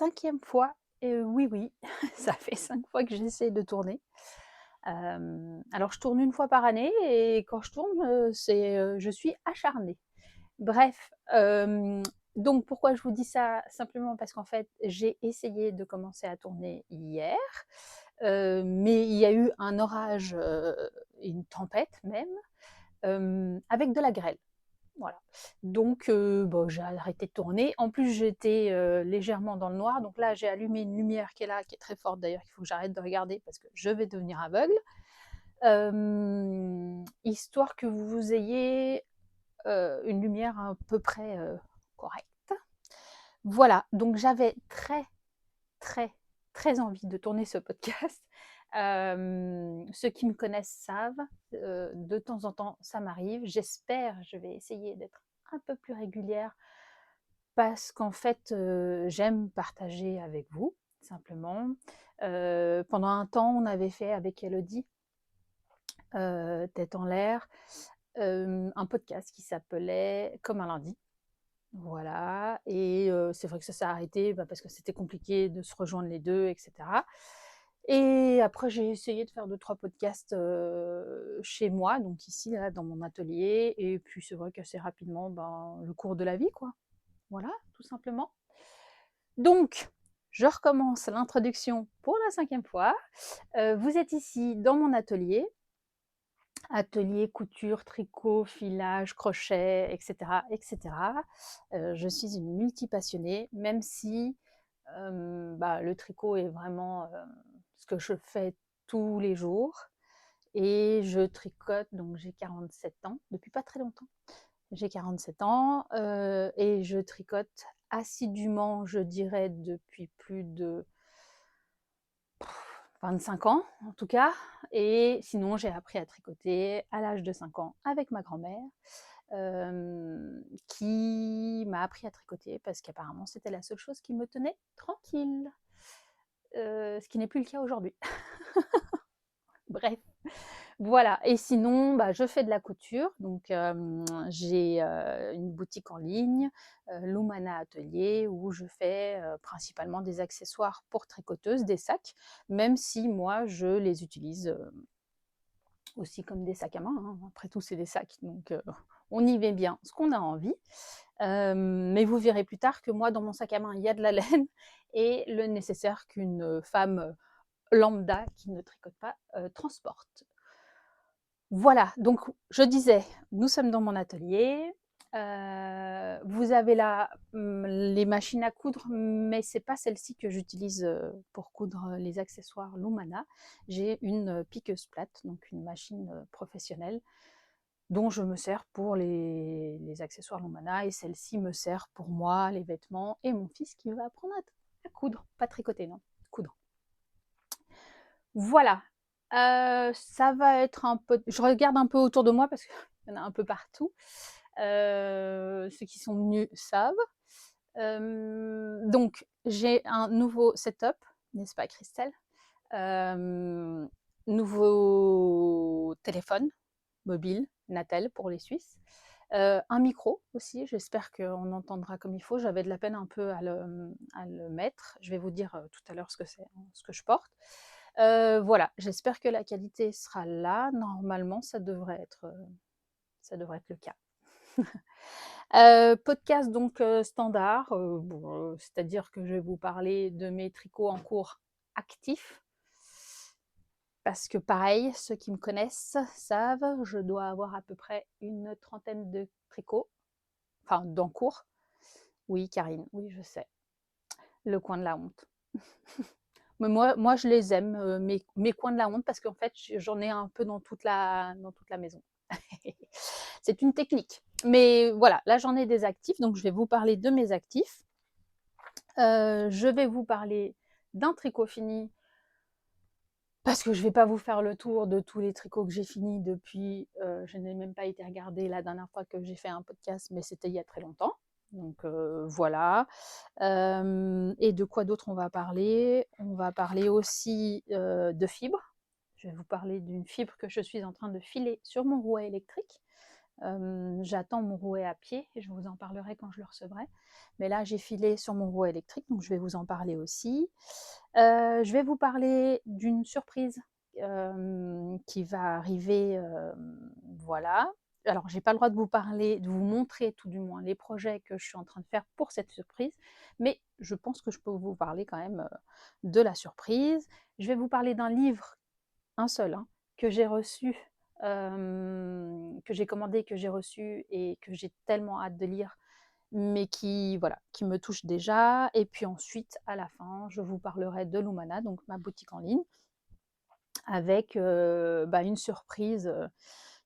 5e fois, oui, oui, ça fait 5 fois que j'essaie de tourner. Alors je tourne 1 fois par année et quand je tourne, je suis acharnée. Bref, donc pourquoi je vous dis ça? Simplement parce qu'en fait, j'ai essayé de commencer à tourner hier, mais il y a eu un orage, une tempête même, avec de la grêle. Voilà. Donc, bon, j'ai arrêté de tourner. En plus, j'étais légèrement dans le noir. Donc là, j'ai allumé une lumière qui est là, qui est très forte d'ailleurs, qu'il faut que j'arrête de regarder parce que je vais devenir aveugle. Histoire que vous ayez une lumière à peu près correcte. Voilà. Donc j'avais très, très, très envie de tourner ce podcast. Ceux qui me connaissent savent, de temps en temps, ça m'arrive. J'espère, je vais essayer d'être un peu plus régulière parce qu'en fait, j'aime partager avec vous, simplement. Pendant un temps, on avait fait avec Elodie, Tête en l'air, un podcast qui s'appelait Comme un lundi. Voilà, et c'est vrai que ça s'est arrêté parce que c'était compliqué de se rejoindre les deux, etc. Et après, j'ai essayé de faire 2-3 podcasts chez moi, donc ici, là, dans mon atelier. Et puis, c'est vrai qu'assez rapidement, le cours de la vie, quoi. Voilà, tout simplement. Donc, je recommence l'introduction pour la 5e fois. Vous êtes ici dans mon atelier. Atelier, couture, tricot, filage, crochet, etc. etc. Je suis une multipassionnée, même si le tricot est vraiment ce que je fais tous les jours. Et je tricote, donc j'ai 47 ans, depuis pas très longtemps. J'ai 47 ans et je tricote assidûment, je dirais, depuis plus de 25 ans en tout cas. Et sinon, j'ai appris à tricoter à l'âge de 5 ans avec ma grand-mère, qui m'a appris à tricoter parce qu'apparemment c'était la seule chose qui me tenait tranquille, ce qui n'est plus le cas aujourd'hui. Bref, voilà. Et sinon, je fais de la couture, donc j'ai une boutique en ligne, Lumana Atelier, où je fais principalement des accessoires pour tricoteuses, des sacs, même si moi je les utilise aussi comme des sacs à main, hein. Après tout, c'est des sacs, donc on y met bien ce qu'on a envie. Mais vous verrez plus tard que moi, dans mon sac à main, il y a de la laine et le nécessaire qu'une femme lambda qui ne tricote pas transporte. Voilà, donc je disais, nous sommes dans mon atelier. Vous avez là les machines à coudre, mais c'est pas celle-ci que j'utilise pour coudre les accessoires Lumana. J'ai une piqueuse plate, donc une machine professionnelle dont je me sers pour les accessoires Lumana, et celle-ci me sert pour moi, les vêtements, et mon fils qui va apprendre à coudre, pas tricoter, non, coudre. Voilà, ça va être un peu, je regarde un peu autour de moi parce qu'il y en a un peu partout. Ceux qui sont venus savent. Donc j'ai un nouveau setup, n'est-ce pas Christelle? Nouveau téléphone mobile, Natel pour les Suisses. Un micro aussi, j'espère qu'on entendra comme il faut. J'avais de la peine un peu à le mettre. Je vais vous dire tout à l'heure ce que c'est, hein, ce que je porte. Voilà, j'espère que la qualité sera là. Normalement, ça devrait être le cas. Podcast donc standard, bon, c'est-à-dire que je vais vous parler de mes tricots en cours actifs. Parce que pareil, ceux qui me connaissent savent, je dois avoir à peu près une trentaine de tricots, enfin d'encours. Oui, Karine, oui, je sais. Le coin de la honte. Mais moi, je les aime, mes coins de la honte, parce qu'en fait, j'en ai un peu dans toute la maison. C'est une technique. Mais voilà, là, j'en ai des actifs, donc je vais vous parler de mes actifs. Je vais vous parler d'un tricot fini, parce que je ne vais pas vous faire le tour de tous les tricots que j'ai finis depuis, je n'ai même pas été regarder la dernière fois que j'ai fait un podcast, mais c'était il y a très longtemps. Donc voilà. Et de quoi d'autre on va parler? On va parler aussi de fibres. Je vais vous parler d'une fibre que je suis en train de filer sur mon rouet électrique. J'attends mon rouet à pied et je vous en parlerai quand je le recevrai. Mais là, j'ai filé sur mon rouet électrique, donc je vais vous en parler aussi. Je vais vous parler d'une surprise qui va arriver, voilà. Alors, j'ai pas le droit de vous parler, de vous montrer tout du moins les projets que je suis en train de faire pour cette surprise, mais je pense que je peux vous parler quand même de la surprise. Je vais vous parler d'un livre, un seul, hein, que j'ai reçu, que j'ai commandé, que j'ai reçu et que j'ai tellement hâte de lire, mais qui, voilà, qui me touche déjà. Et puis ensuite, à la fin, je vous parlerai de Lumana, donc ma boutique en ligne, avec une surprise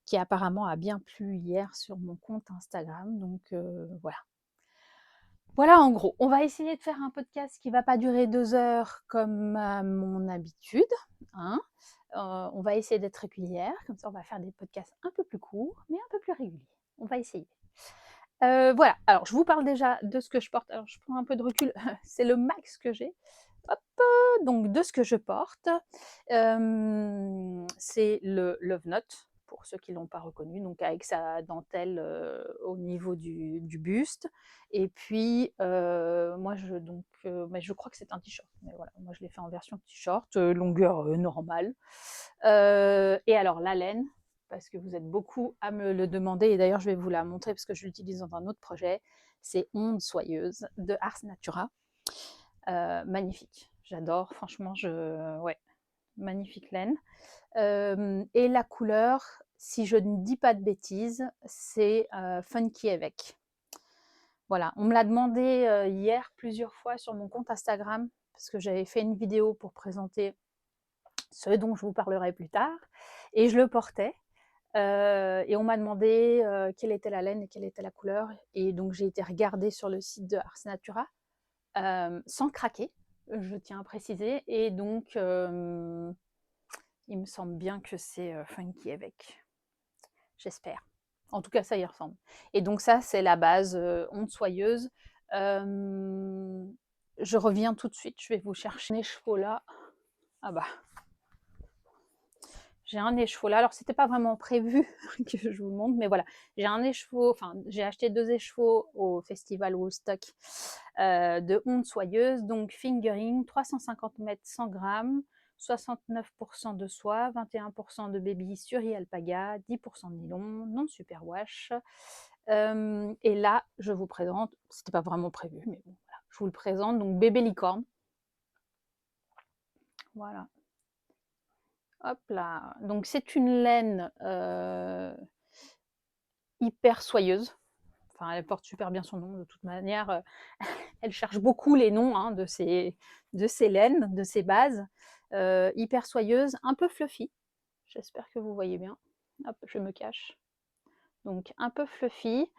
qui apparemment a bien plu hier sur mon compte Instagram. Donc voilà. Voilà en gros. On va essayer de faire un podcast qui ne va pas durer 2 heures comme à mon habitude, hein. On va essayer d'être régulière, comme ça on va faire des podcasts un peu plus courts, mais un peu plus réguliers. On va essayer. Voilà, alors je vous parle déjà de ce que je porte. Alors je prends un peu de recul, c'est le max que j'ai. Hop, donc de ce que je porte, c'est le Love Note, pour ceux qui ne l'ont pas reconnu, donc avec sa dentelle au niveau du buste. Et puis, moi, mais je crois que c'est un t-shirt, mais voilà, moi je l'ai fait en version t-shirt, longueur normale. Et alors la laine, parce que vous êtes beaucoup à me le demander, et d'ailleurs je vais vous la montrer parce que je l'utilise dans un autre projet, c'est Onde Soyeuse de Ars Natura. Magnifique, j'adore, franchement, ouais, magnifique laine. Et la couleur, si je ne dis pas de bêtises, c'est Funky avec. Voilà, on me l'a demandé hier plusieurs fois sur mon compte Instagram, parce que j'avais fait une vidéo pour présenter ce dont je vous parlerai plus tard, et je le portais. Et on m'a demandé quelle était la laine et quelle était la couleur. Et donc j'ai été regarder sur le site de Ars Natura, sans craquer, je tiens à préciser. Et donc il me semble bien que c'est Funky avec. J'espère. En tout cas, ça y ressemble. Et donc ça, c'est la base onde soyeuse. Je reviens tout de suite. Je vais vous chercher mes chevaux là. Ah bah, j'ai un écheveau là. Alors, c'était pas vraiment prévu que je vous le montre, mais voilà. J'ai un écheveau, enfin, j'ai acheté 2 écheveaux au festival Woodstock de onde soyeuse. Donc, fingering, 350 mètres, 100 grammes, 69% de soie, 21% de baby Suri alpaga, 10% de nylon, non superwash. Et là, je vous présente, c'était pas vraiment prévu, mais bon, voilà, je vous le présente. Donc, bébé licorne. Voilà. Hop là. Donc, c'est une laine hyper soyeuse. Enfin, elle porte super bien son nom de toute manière. Elle cherche beaucoup les noms hein, de ces laines, de ces bases. Hyper soyeuse, un peu fluffy. J'espère que vous voyez bien. Hop, je me cache. Donc, un peu fluffy.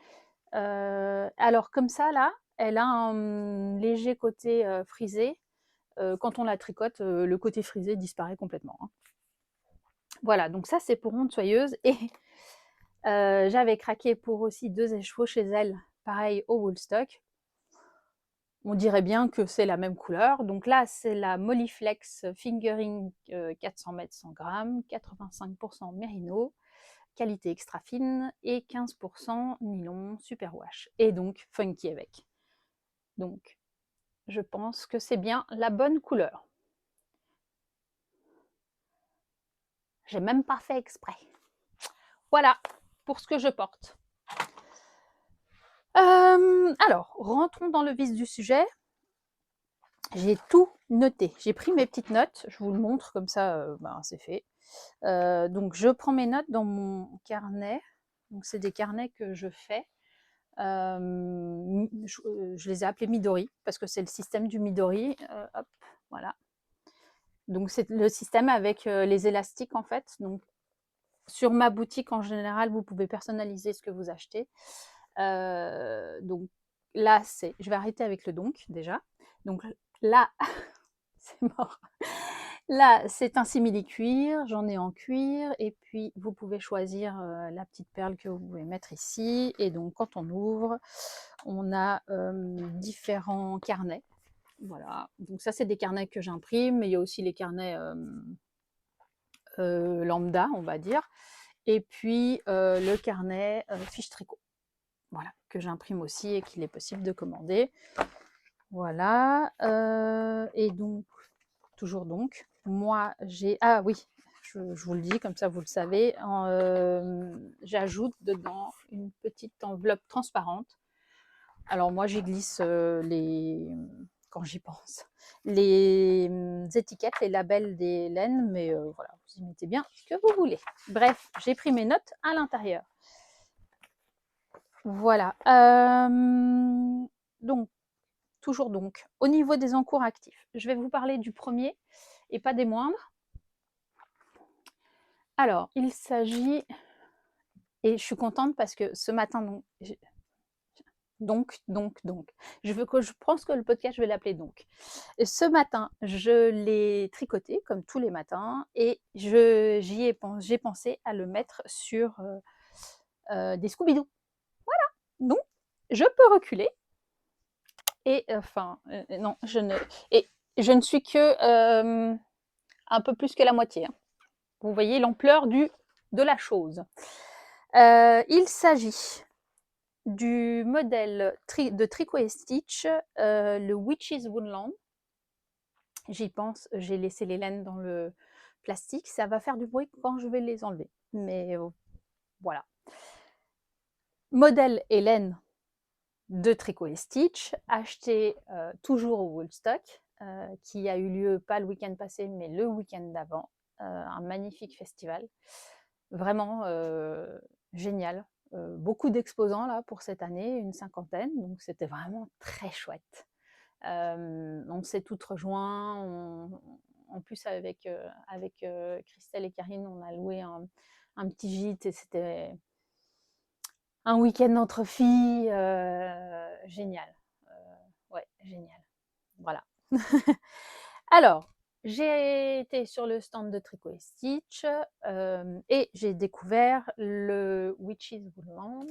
Alors, comme ça, là, elle a un léger côté frisé. Quand on la tricote, le côté frisé disparaît complètement. Hein. Voilà, donc ça, c'est pour onde soyeuse. Et j'avais craqué pour aussi 2 écheveaux chez elle, pareil au Woolstock. On dirait bien que c'est la même couleur. Donc là, c'est la Molliflex Fingering 400 mètres 100 grammes, 85% mérino, qualité extra fine et 15% nylon superwash. Et donc funky avec. Donc, je pense que c'est bien la bonne couleur. J'ai même pas fait exprès. Voilà pour ce que je porte. Alors, rentrons dans le vif du sujet. J'ai tout noté. J'ai pris mes petites notes. Je vous le montre comme ça, c'est fait. Donc, je prends mes notes dans mon carnet. Donc, c'est des carnets que je fais. Je les ai appelés Midori parce que c'est le système du Midori. Hop, voilà. Donc, c'est le système avec les élastiques en fait. Donc, sur ma boutique en général, vous pouvez personnaliser ce que vous achetez. Donc là, je vais arrêter avec le donc déjà. Donc là, c'est mort. Là, c'est un simili-cuir, j'en ai en cuir, et puis vous pouvez choisir la petite perle que vous pouvez mettre ici. Et donc, quand on ouvre, on a différents carnets. Voilà, donc ça, c'est des carnets que j'imprime, mais il y a aussi les carnets lambda, on va dire. et puis le carnet fiche tricot. Voilà, que j'imprime aussi et qu'il est possible de commander. Voilà, et donc, toujours donc, moi j'ai... Ah oui, je vous le dis, comme ça vous le savez, j'ajoute dedans une petite enveloppe transparente. Alors moi j'y glisse quand j'y pense, les étiquettes, les labels des laines, mais voilà, vous y mettez bien ce que vous voulez. Bref, j'ai pris mes notes à l'intérieur. Voilà. Donc, toujours donc, au niveau des encours actifs, je vais vous parler du premier et pas des moindres. Alors, il s'agit, et je suis contente parce que ce matin, je pense que le podcast, je vais l'appeler donc. Et ce matin, je l'ai tricoté comme tous les matins et j'ai pensé à le mettre sur des Scooby-Doo. Voilà, donc je peux reculer. Et enfin, non, je ne suis que un peu plus que la moitié. Hein. Vous voyez l'ampleur de la chose. Il s'agit du modèle de Tricot et Stitch, le Witch's Woodland. J'y pense, j'ai laissé les laines dans le plastique. Ça va faire du bruit quand je vais les enlever. Mais voilà. Modèle et laine de Tricot et Stitch, acheté toujours au Woolstock, qui a eu lieu pas le week-end passé, mais le week-end d'avant. Un magnifique festival. Vraiment génial. Beaucoup d'exposants là pour cette année, une cinquantaine, donc c'était vraiment très chouette. On s'est toutes rejoints. En plus, avec Christelle et Karine, on a loué un petit gîte et c'était un week-end entre filles, génial. Ouais, génial. Voilà. Alors, j'ai été sur le stand de Tricot et Stitch et j'ai découvert le Witch's Woodland.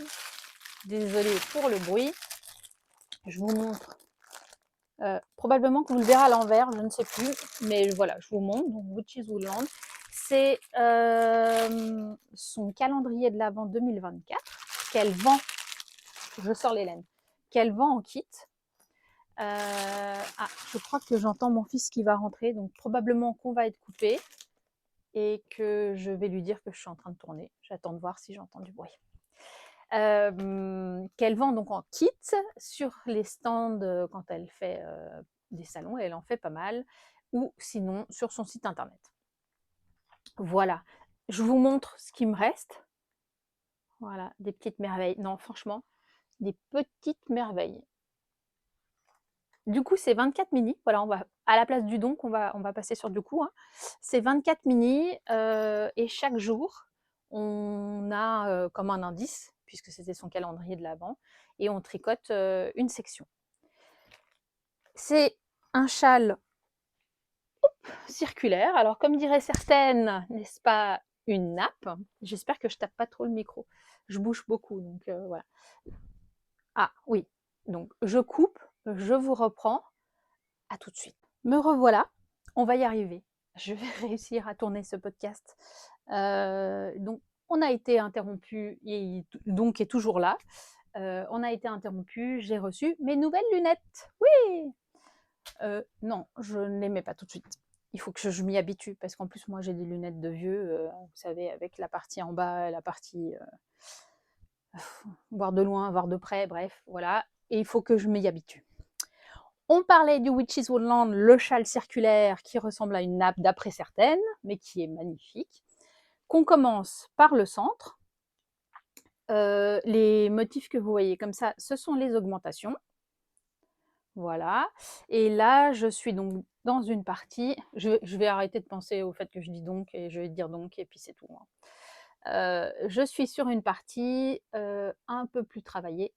Désolée pour le bruit. Je vous montre. Probablement que vous le verrez à l'envers, je ne sais plus. Mais voilà, je vous montre. Donc, Witch's Woodland. C'est son calendrier de l'Avent 2024 qu'elle vend. Je sors les laines. Qu'elle vend en kit. Je crois que j'entends mon fils qui va rentrer, donc probablement qu'on va être coupé et que je vais lui dire que je suis en train de tourner. J'attends de voir si j'entends du bruit. Qu'elle vend donc en kit sur les stands quand elle fait des salons, et elle en fait pas mal, ou sinon sur son site internet. Voilà, je vous montre ce qui me reste. Voilà, des petites merveilles. Non, franchement, des petites merveilles. Du coup, c'est 24 mini. Voilà, on va à la place du donc, on va passer sur du coup. Hein. C'est 24 mini et chaque jour, on a comme un indice, puisque c'était son calendrier de l'Avent, et on tricote une section. C'est un châle circulaire. Alors, comme diraient certaines, n'est-ce pas une nappe? J'espère que je tape pas trop le micro. Je bouge beaucoup, donc voilà. Ah oui, donc je coupe, je vous reprends. À tout de suite. Me revoilà, on va y arriver. Je vais réussir à tourner ce podcast. Donc, on a été interrompu, et donc est toujours là. On a été interrompu, j'ai reçu mes nouvelles lunettes. Oui. Non, je ne les mets pas tout de suite. Il faut que je m'y habitue, parce qu'en plus, moi, j'ai des lunettes de vieux, vous savez, avec la partie en bas, la partie voir de loin, voir de près, bref, voilà. Et il faut que je m'y habitue. On parlait du Witch's Woodland, le châle circulaire qui ressemble à une nappe d'après certaines, mais qui est magnifique. Qu'on commence par le centre. Les motifs que vous voyez comme ça, ce sont les augmentations. Voilà. Et là, je suis donc dans une partie. Je vais arrêter de penser au fait que je dis donc et je vais dire donc et puis c'est tout. Hein. Je suis sur une partie un peu plus travaillée.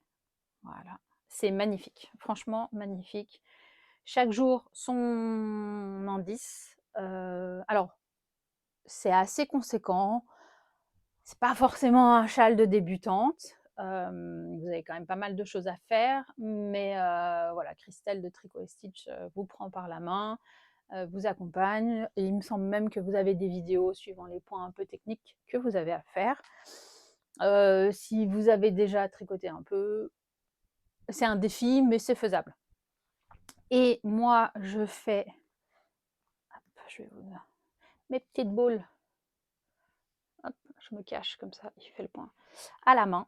Voilà. C'est magnifique. Franchement, magnifique. Chaque jour, son indice. Alors, c'est assez conséquent. C'est pas forcément un châle de débutante. Vous avez quand même pas mal de choses à faire. Mais voilà, Christelle de Tricot et Stitch vous prend par la main. vous accompagne. Et il me semble même que vous avez des vidéos suivant les points un peu techniques que vous avez à faire. Si vous avez déjà tricoté un peu, c'est un défi, mais c'est faisable. Et moi, je fais... Hop, je vais vous... Mes petites boules. Hop, je me cache comme ça, il fait le point. À la main.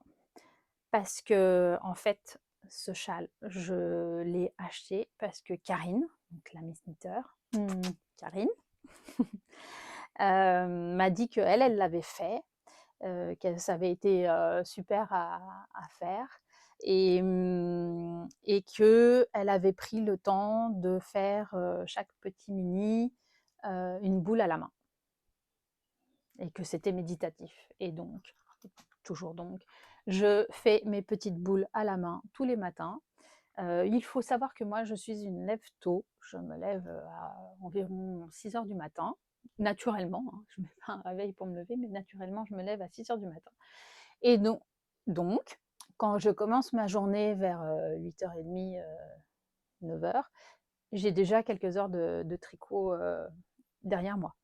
Parce que, en fait, ce châle, je l'ai acheté parce que Karine, donc la Miss Knitter, Karine, m'a dit qu'elle, elle l'avait fait, que ça avait été super à faire et qu'elle avait pris le temps de faire chaque petit mini une boule à la main et que c'était méditatif. Et donc, toujours donc, je fais mes petites boules à la main tous les matins. Il faut savoir que moi, je suis une lève tôt. Je me lève à environ 6 heures du matin, naturellement. Hein. Je ne mets pas un réveil pour me lever, mais naturellement, je me lève à 6 heures du matin. Et donc quand je commence ma journée vers 8h30, 9 heures, j'ai déjà quelques heures de tricot derrière moi.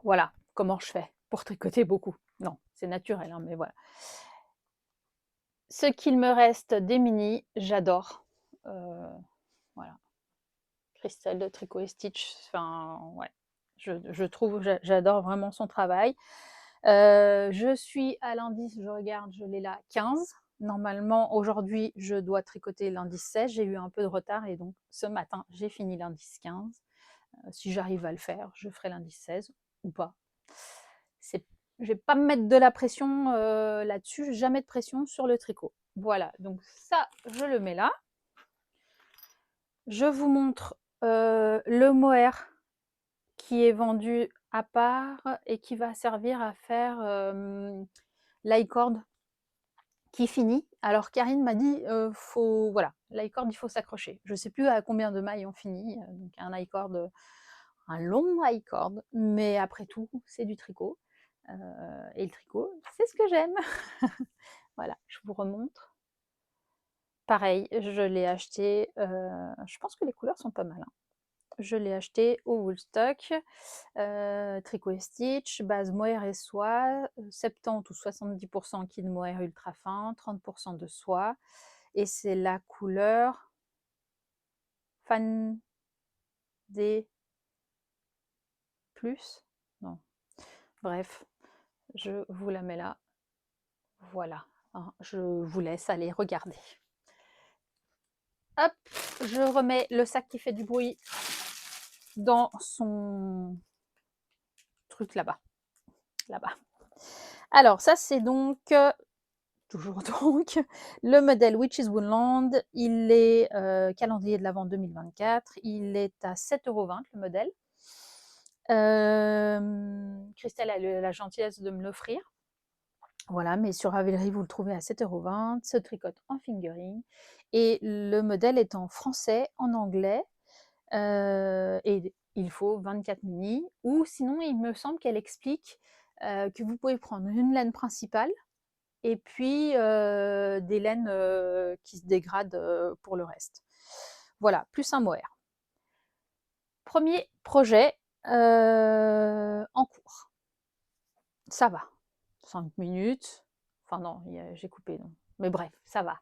Voilà comment je fais pour tricoter beaucoup. Non, c'est naturel, hein, mais voilà. Ce qu'il me reste des mini, j'adore. Voilà. Christelle de Tricot et Stitch, enfin, ouais. Je trouve, j'adore vraiment son travail. Je suis à l'indice, je regarde, je l'ai là 15. Normalement, aujourd'hui, je dois tricoter l'indice 16. J'ai eu un peu de retard et donc ce matin, j'ai fini l'indice 15. Si j'arrive à le faire, je ferai l'indice 16 ou pas. Je ne vais pas me mettre de la pression là-dessus, jamais de pression sur le tricot. Voilà, donc ça, je le mets là. Je vous montre le mohair qui est vendu à part et qui va servir à faire l'i-cord qui finit. Alors Karine m'a dit, voilà, l'i-cord, il faut s'accrocher. Je ne sais plus à combien de mailles on finit, donc un i-cord, un long i-cord, mais après tout, c'est du tricot. Et le tricot, c'est ce que j'aime. Voilà, je vous remontre. Pareil, je l'ai acheté, je pense que les couleurs sont pas mal. Hein. Je l'ai acheté au Woolstock, Tricot et Stitch, base mohair et soie, 70 ou 70% kid mohair ultra fin, 30% de soie. Et c'est la couleur Fan des plus. Non. Bref, je vous la mets là. Voilà. Hein, je vous laisse aller regarder. Hop, je remets le sac qui fait du bruit dans son truc là-bas. Là-bas. Alors, ça, c'est donc, toujours donc, le modèle Witch's Woodland. Il est calendrier de l'Avent 2024. Il est à 7,20 € le modèle. Christelle a la gentillesse de me l'offrir. Voilà, mais sur Ravelry, vous le trouvez à 7,20 €. Se tricote en fingering. Et le modèle est en français, en anglais. Et il faut 24 mini. Ou sinon, il me semble qu'elle explique que vous pouvez prendre une laine principale et puis des laines qui se dégradent pour le reste. Voilà, plus un mohair. Premier projet en cours. Ça va. 5 minutes. Enfin non, j'ai coupé. Non. Mais bref, ça va.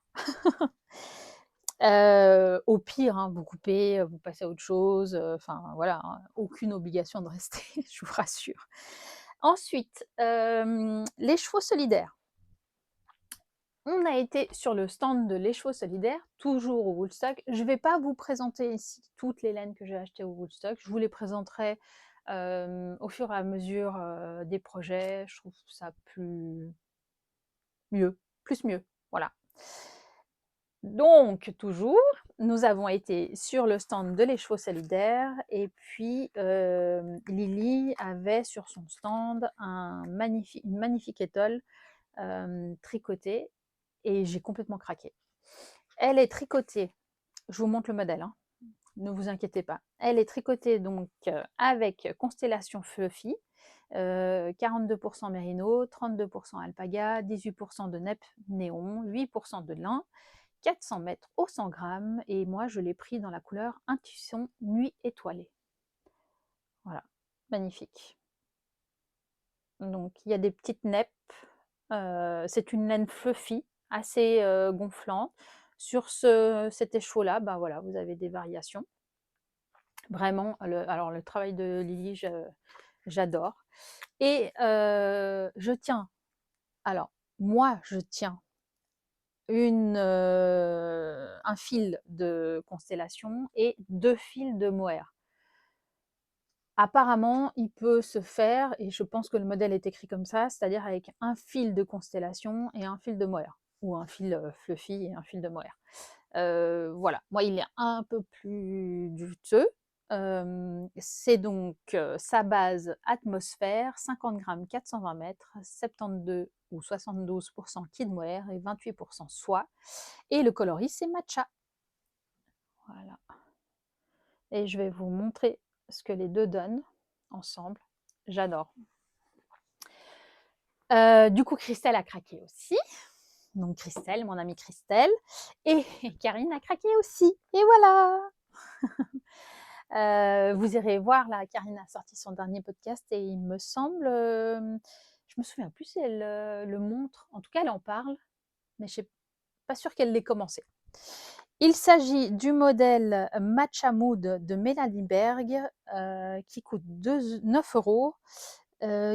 Au pire, hein, vous coupez, vous passez à autre chose. Enfin voilà, hein, aucune obligation de rester, je vous rassure. Ensuite, les chevaux solidaires. On a été sur le stand de Les Chevaux Solidaires, toujours au Woolstock. Je ne vais pas vous présenter ici toutes les laines que j'ai achetées au Woolstock. Je vous les présenterai au fur et à mesure des projets. Je trouve ça plus mieux. Voilà. Donc, toujours, nous avons été sur le stand de Les Chevaux Solidaires et puis Lily avait sur son stand une magnifique étole tricotée et j'ai complètement craqué. Elle est tricotée, je vous montre le modèle, hein, ne vous inquiétez pas. Elle est tricotée donc avec Constellation Fluffy, 42% mérino, 32% alpaga, 18% de neppe néon, 8% de lin, 400 mètres au 100 grammes et moi je l'ai pris dans la couleur Intuition Nuit Étoilée. Voilà, magnifique. Donc il y a des petites neppes, c'est une laine fluffy, assez, gonflante. Sur cet écheveau-là, ben voilà, vous avez des variations. Vraiment, alors le travail de Lily, j'adore et je tiens, alors moi je tiens un fil de constellation et 2 fils de mohair. Apparemment, il peut se faire, et je pense que le modèle est écrit comme ça, c'est-à-dire avec un fil de constellation et un fil de mohair, ou un fil fluffy et un fil de mohair. Voilà, moi il est un peu plus juteux. C'est donc sa base atmosphère, 50 grammes, 420 mètres, 72 ou 72% kid mohair et 28% soie. Et le coloris, c'est matcha. Voilà. Et je vais vous montrer ce que les deux donnent ensemble. J'adore. Du coup, Christelle a craqué aussi. Donc Christelle, mon amie Christelle. Et Karine a craqué aussi. Et voilà. Vous irez voir, là, Karine a sorti son dernier podcast et il me semble, je me souviens plus si elle le montre. En tout cas, elle en parle, mais je ne suis pas sûre qu'elle l'ait commencé. Il s'agit du modèle Matcha Mood de Mélanie Berg, qui coûte 9 €,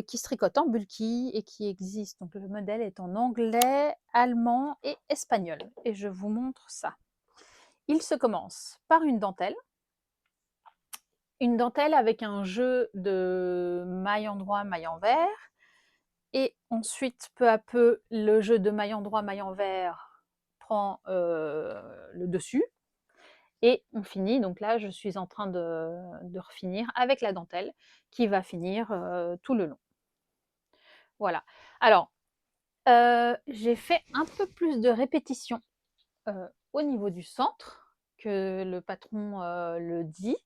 qui se tricote en bulky et qui existe. Donc le modèle est en anglais, allemand et espagnol. Et je vous montre ça. Il se commence par une dentelle avec un jeu de maille endroit, maille envers. Et ensuite, peu à peu, le jeu de maille endroit, maille envers prend le dessus. Et on finit, donc là, je suis en train de refinir avec la dentelle qui va finir tout le long. Voilà. Alors, j'ai fait un peu plus de répétitions au niveau du centre que le patron le dit.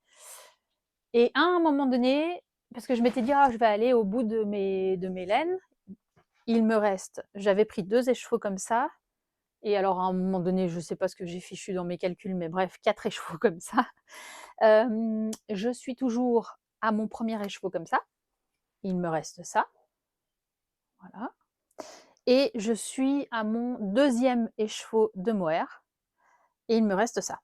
Et à un moment donné, parce que je m'étais dit, ah, je vais aller au bout de mes laines, il me reste, j'avais pris 2 écheveaux comme ça, et alors à un moment donné, je ne sais pas ce que j'ai fichu dans mes calculs, mais bref, 4 écheveaux comme ça. Je suis toujours à mon premier écheveau comme ça, il me reste ça, voilà. Et je suis à mon deuxième écheveau de mohair, et il me reste ça.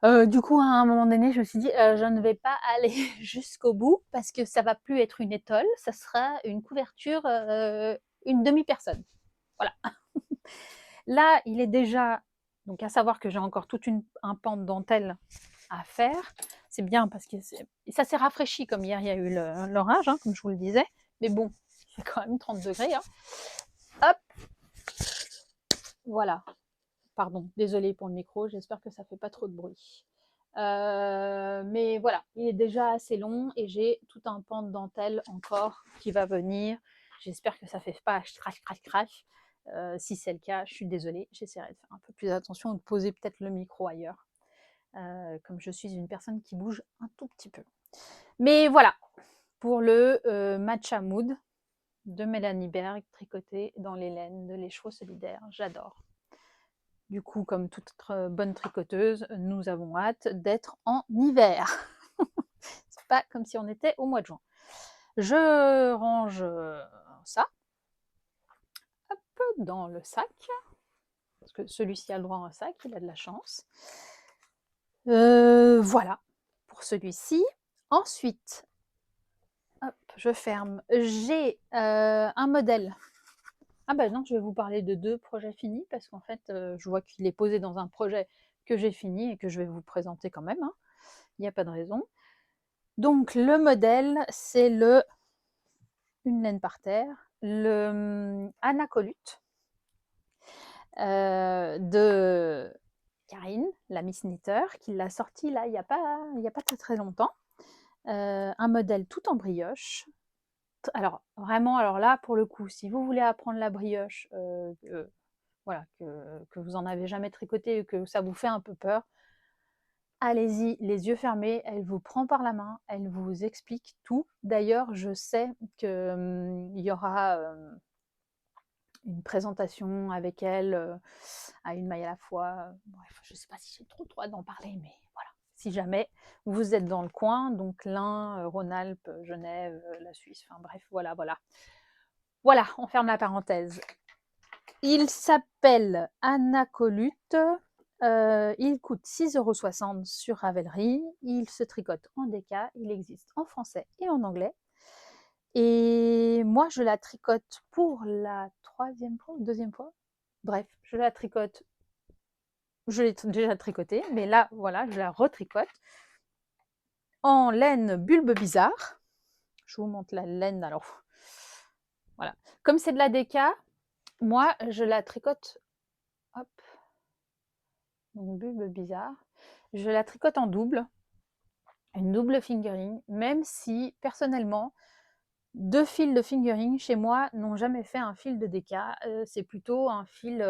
Du coup, à un moment donné, je me suis dit, je ne vais pas aller jusqu'au bout parce que ça va plus être une étole, ça sera une couverture, une demi-personne. Voilà. Là, il est déjà, donc à savoir que j'ai encore tout un pan de dentelle à faire. C'est bien parce que ça s'est rafraîchi, comme hier il y a eu l'orage, hein, comme je vous le disais. Mais bon, c'est quand même 30 degrés. Hein. Hop, voilà. Pardon, désolée pour le micro, j'espère que ça fait pas trop de bruit. Mais voilà, il est déjà assez long et j'ai tout un pan de dentelle encore qui va venir. J'espère que ça fait pas crash, crash, crash. Si c'est le cas, je suis désolée, j'essaierai de faire un peu plus attention, de poser peut-être le micro ailleurs, comme je suis une personne qui bouge un tout petit peu. Mais voilà, pour le Matcha Mood de Mélanie Berg, tricoté dans les laines de l'écheveau solidaire, j'adore. Du coup, comme toute bonne tricoteuse, nous avons hâte d'être en hiver. C'est pas comme si on était au mois de juin. Je range ça, hop, dans le sac, parce que celui-ci a le droit à un sac, il a de la chance. Voilà, pour celui-ci. Ensuite, hop, je ferme. J'ai un modèle. Ah bah non, je vais vous parler de 2 projets finis, parce qu'en fait, je vois qu'il est posé dans un projet que j'ai fini et que je vais vous présenter quand même, hein. Il n'y a pas de raison. Donc le modèle, c'est une laine par terre, le Anacolute de Karine, la Miss Knitter, qui l'a sorti là il n'y a pas très très longtemps. Un modèle tout en brioche. Alors vraiment, alors là pour le coup, si vous voulez apprendre la brioche, voilà, que vous en avez jamais tricoté et que ça vous fait un peu peur, allez-y, les yeux fermés, elle vous prend par la main, elle vous explique tout. D'ailleurs, je sais qu'il y aura une présentation avec elle à une maille à la fois. Bref, je ne sais pas si j'ai trop le droit d'en parler, mais voilà, si jamais vous êtes dans le coin, donc l'Ain, Rhône-Alpes, Genève, la Suisse, enfin bref, voilà, voilà. Voilà, on ferme la parenthèse. Il s'appelle Anacolute, il coûte 6,60 € sur Ravelry, il se tricote en déca, il existe en français et en anglais. Et moi, je la tricote pour la 3e fois ou 2e fois. Bref, je la tricote, je l'ai déjà tricotée, mais là, voilà, je la retricote en laine bulbe bizarre. Je vous montre la laine, alors voilà. Comme c'est de la déca, moi, je la tricote, hop, donc bulbe bizarre, je la tricote en double, une double fingering, même si, personnellement, 2 fils de fingering, chez moi, n'ont jamais fait un fil de déca, c'est plutôt un fil,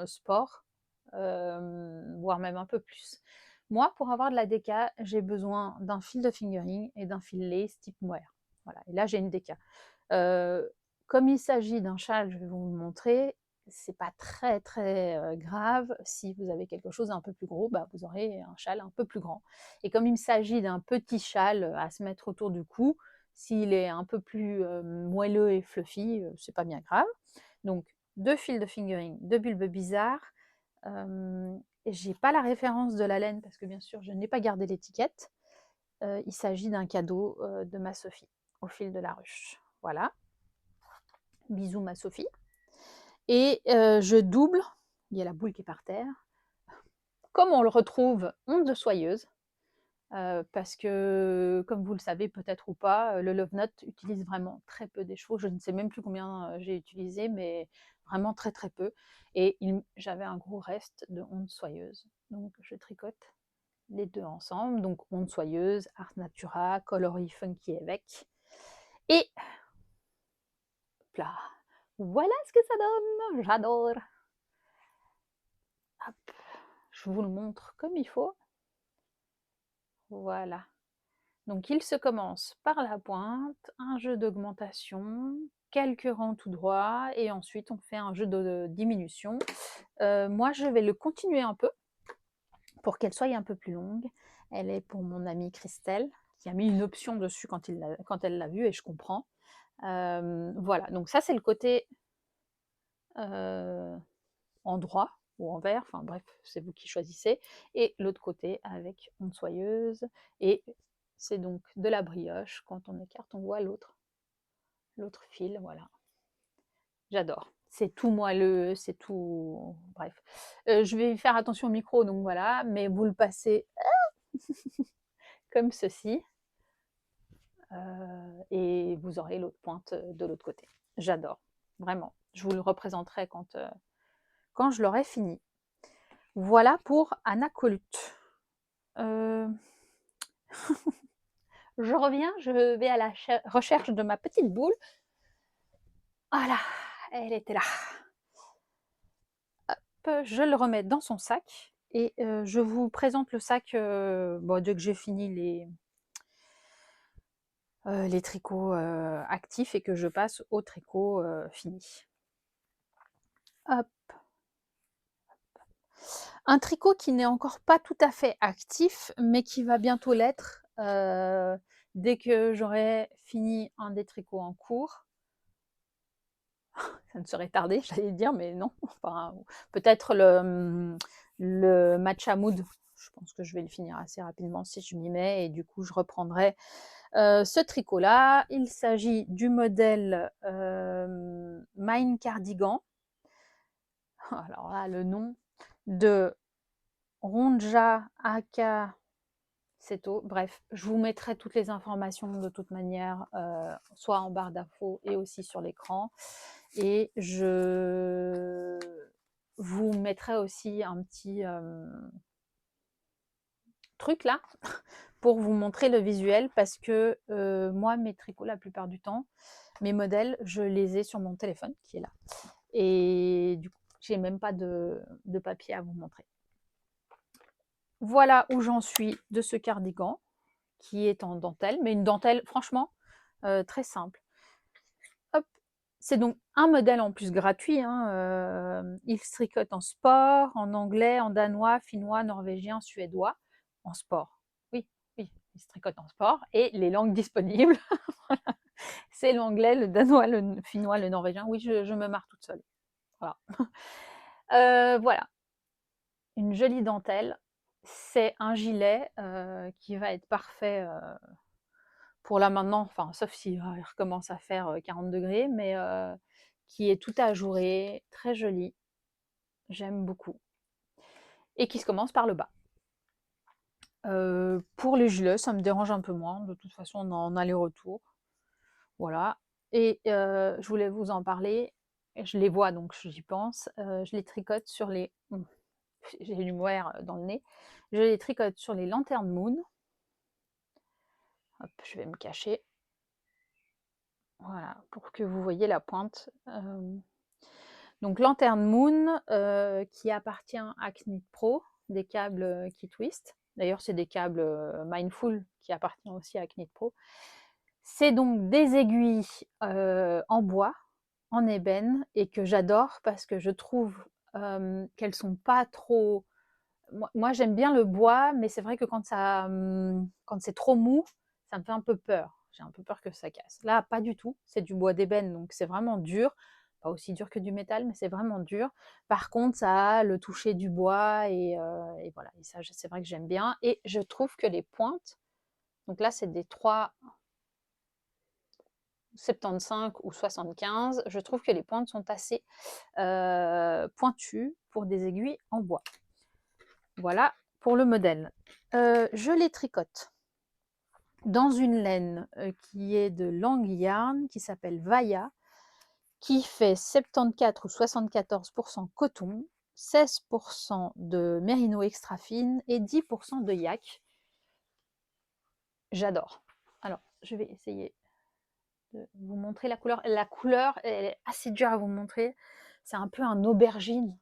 sport, voire même un peu plus. Moi, pour avoir de la déca, j'ai besoin d'un fil de fingering et d'un fil lace type mohair. Voilà, et là, j'ai une déca. Comme il s'agit d'un châle, je vais vous le montrer, c'est pas très, très, grave. Si vous avez quelque chose d'un peu plus gros, bah, vous aurez un châle un peu plus grand. Et comme il s'agit d'un petit châle, à se mettre autour du cou, s'il est un peu plus, moelleux et fluffy, c'est pas bien grave. Donc 2 fils de fingering, 2 bulbes bizarres. J'ai pas la référence de la laine parce que bien sûr je n'ai pas gardé l'étiquette. Il s'agit d'un cadeau, de ma Sophie, au fil de la ruche. Voilà. Bisous ma Sophie. Et je double, il y a la boule qui est par terre, comme on le retrouve, onde soyeuse, parce que, comme vous le savez peut-être ou pas, le Love Knot utilise vraiment très peu des chevaux. Je ne sais même plus combien j'ai utilisé, mais vraiment très très peu. Et j'avais un gros reste de onde soyeuse. Donc je tricote les deux ensemble. Donc onde soyeuse, Art Natura, coloris funky avec. Et là, voilà ce que ça donne. J'adore. Hop, je vous le montre comme il faut. Voilà. Donc il se commence par la pointe, un jeu d'augmentation, quelques rangs tout droits, et ensuite on fait un jeu de diminution. Moi je vais le continuer un peu pour qu'elle soit un peu plus longue. Elle est pour mon amie Christelle, qui a mis une option dessus quand elle l'a vue, et je comprends. Voilà, donc ça c'est le côté en droit ou en vert, enfin bref, c'est vous qui choisissez. Et l'autre côté avec onde soyeuse, et c'est donc de la brioche. Quand on écarte, on voit l'autre fil, voilà. J'adore. C'est tout moelleux, c'est tout... Bref. Je vais faire attention au micro, donc voilà, mais vous le passez comme ceci, et vous aurez l'autre pointe de l'autre côté. J'adore, vraiment. Je vous le représenterai quand je l'aurai fini. Voilà pour Anacolute. Je reviens, je vais à la recherche de ma petite boule. Voilà, elle était là. Hop, je le remets dans son sac, et je vous présente le sac bon, dès que j'ai fini les tricots actifs et que je passe au tricot fini. Hop. Un tricot qui n'est encore pas tout à fait actif, mais qui va bientôt l'être dès que j'aurai fini un des tricots en cours. Ça ne serait tardé, j'allais dire, mais non. Enfin, peut-être le matcha mood. Je pense que je vais le finir assez rapidement si je m'y mets, et du coup je reprendrai ce tricot-là. Il s'agit du modèle Mine Cardigan. Alors là, le nom de Ronja Aka Seto. Bref, je vous mettrai toutes les informations de toute manière, soit en barre d'infos et aussi sur l'écran. Et je vous mettrai aussi un petit truc là pour vous montrer le visuel, parce que moi, mes tricots, la plupart du temps, mes modèles, je les ai sur mon téléphone qui est là. Et du coup, j'ai même pas de papier à vous montrer. Voilà où j'en suis de ce cardigan, qui est en dentelle, mais une dentelle franchement très simple. Hop, c'est donc un modèle en plus gratuit, hein, il se tricote en sport, en anglais, en danois, finnois, norvégien, suédois, en sport. qui se tricotent en sport, et les langues disponibles. C'est l'anglais, le danois, le finnois, le norvégien. Oui, je me marre toute seule. Voilà. Voilà, une jolie dentelle. C'est un gilet qui va être parfait pour là maintenant, enfin, sauf s'il recommence à faire 40 degrés, mais qui est tout ajouré, très joli. J'aime beaucoup. Et qui se commence par le bas. Pour les gilets, ça me dérange un peu moins. De toute façon, on est en aller-retour. Voilà. Et je voulais vous en parler. Je les vois, donc j'y pense. Je les tricote sur les... J'ai du mohair dans le nez. Je les tricote sur les Lantern Moon. Hop, je vais me cacher. Voilà, pour que vous voyez la pointe. Donc Lantern Moon, qui appartient à Knit Pro, des câbles qui twist. D'ailleurs, c'est des câbles Mindful qui appartiennent aussi à Knit Pro. C'est donc des aiguilles en bois, en ébène, et que j'adore parce que je trouve qu'elles sont pas trop... Moi j'aime bien le bois, mais c'est vrai que quand c'est trop mou, ça me fait un peu peur. J'ai un peu peur que ça casse. Là, pas du tout. C'est du bois d'ébène, donc c'est vraiment dur. Pas aussi dur que du métal, mais c'est vraiment dur. Par contre, ça a le toucher du bois, et voilà. Et ça, c'est vrai que j'aime bien. Et je trouve que les pointes, donc là, c'est des 3,75 ou 75. Je trouve que les pointes sont assez pointues pour des aiguilles en bois. Voilà pour le modèle. Je les tricote dans une laine qui est de Lang Yarn, qui s'appelle Vaya, qui fait 74 ou 74% coton, 16% de mérino extra fine et 10% de yak. J'adore. Alors, je vais essayer de vous montrer la couleur. La couleur, elle est assez dure à vous montrer. C'est un peu un aubergine.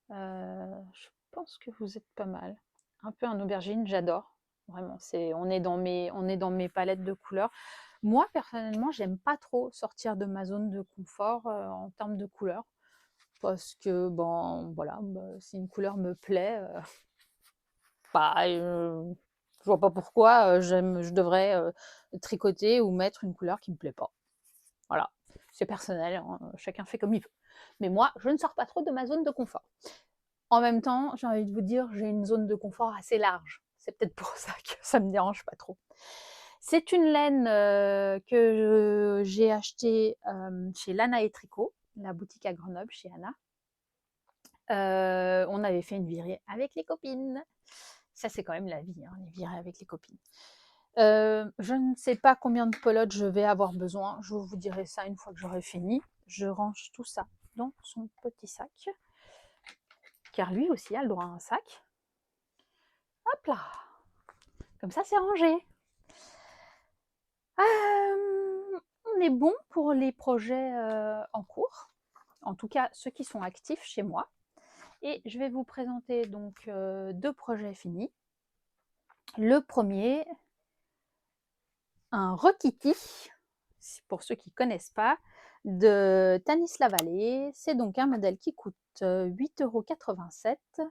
Je pense que vous êtes pas mal. Un peu un aubergine, j'adore. Vraiment, on est dans mes palettes de couleurs. Moi, personnellement, j'aime pas trop sortir de ma zone de confort en termes de couleurs. Parce que, bon, voilà, si une couleur me plaît, je vois pas pourquoi je devrais tricoter ou mettre une couleur qui me plaît pas. Voilà, c'est personnel, hein, chacun fait comme il veut. Mais moi, je ne sors pas trop de ma zone de confort. En même temps, j'ai envie de vous dire, j'ai une zone de confort assez large. C'est peut-être pour ça que ça me dérange pas trop. C'est une laine que j'ai achetée chez Lana et Tricot, la boutique à Grenoble, chez Anna. On avait fait une virée avec les copines. Ça, c'est quand même la vie, hein, les virées avec les copines. Je ne sais pas combien de pelotes je vais avoir besoin. Je vous dirai ça une fois que j'aurai fini. Je range tout ça dans son petit sac, car lui aussi a le droit à un sac. Hop là, comme ça c'est rangé. On est bon pour les projets en cours, en tout cas ceux qui sont actifs chez moi. Et je vais vous présenter donc 2 projets finis. Le premier, un Rokiti, pour ceux qui ne connaissent pas, de Tanis Lavallee. C'est donc un modèle qui coûte 8,87 €,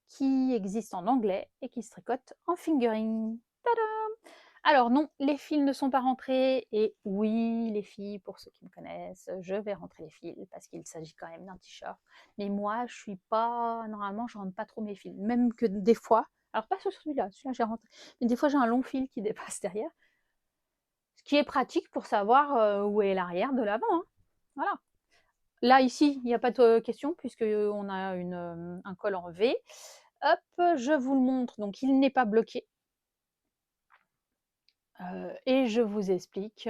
qui existe en anglais et qui se tricote en fingering. Tadam! Alors non, les fils ne sont pas rentrés, et oui, les filles, pour ceux qui me connaissent, je vais rentrer les fils parce qu'il s'agit quand même d'un t-shirt. Mais moi, je suis pas, normalement, je rentre pas trop mes fils, même que des fois, alors pas sur celui-là j'ai rentré, mais des fois j'ai un long fil qui dépasse derrière, ce qui est pratique pour savoir où est l'arrière de l'avant, hein. Voilà. Là, ici, il n'y a pas de question puisqu'on a un col en V. Hop, je vous le montre, donc il n'est pas bloqué. Et je vous explique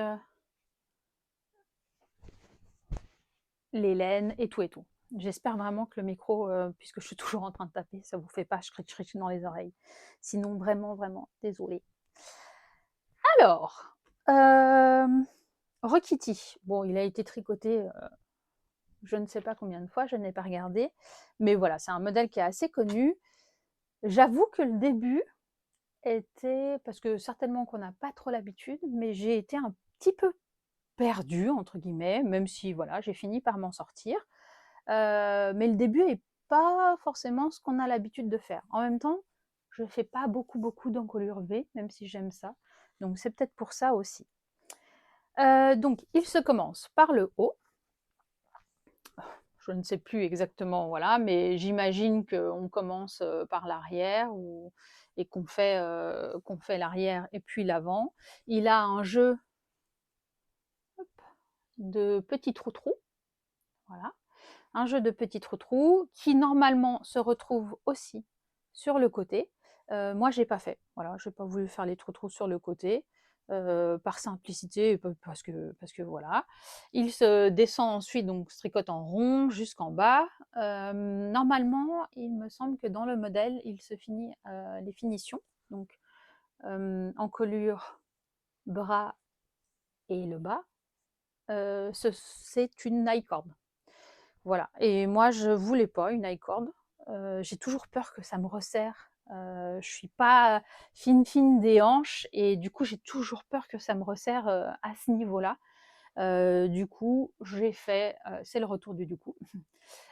les laines et tout et tout. J'espère vraiment que le micro, puisque je suis toujours en train de taper, ça vous fait pas scritch dans les oreilles. Sinon, vraiment, vraiment, désolée. Alors, Rokiti. Bon, il a été tricoté je ne sais pas combien de fois, je n'ai pas regardé. Mais voilà, c'est un modèle qui est assez connu. J'avoue que le début était, parce que certainement qu'on n'a pas trop l'habitude, mais j'ai été un petit peu perdue, entre guillemets, même si voilà, j'ai fini par m'en sortir. Mais le début est pas forcément ce qu'on a l'habitude de faire. En même temps, Je fais pas beaucoup d'encolure V, même si j'aime ça. Donc c'est peut-être pour ça aussi. Donc il se commence par le haut. Je ne sais plus exactement, voilà, mais j'imagine qu'on commence par l'arrière et qu'on fait l'arrière et puis l'avant. Il a un jeu de petits trous-trous, voilà, un jeu de petits trous-trous qui normalement se retrouve aussi sur le côté. Moi, j'ai pas fait, voilà, j'ai pas voulu faire les trous-trous sur le côté. Par simplicité, parce que voilà. Il se descend ensuite, donc se tricote en rond jusqu'en bas. Normalement, il me semble que dans le modèle, il se finit les finitions, donc encolure, bras et le bas. C'est une I-cord. Voilà, et moi je voulais pas une I-cord. J'ai toujours peur que ça me resserre. Je suis pas fine des hanches et du coup j'ai toujours peur que ça me resserre à ce niveau-là. Du coup, j'ai fait, c'est le retour du coup,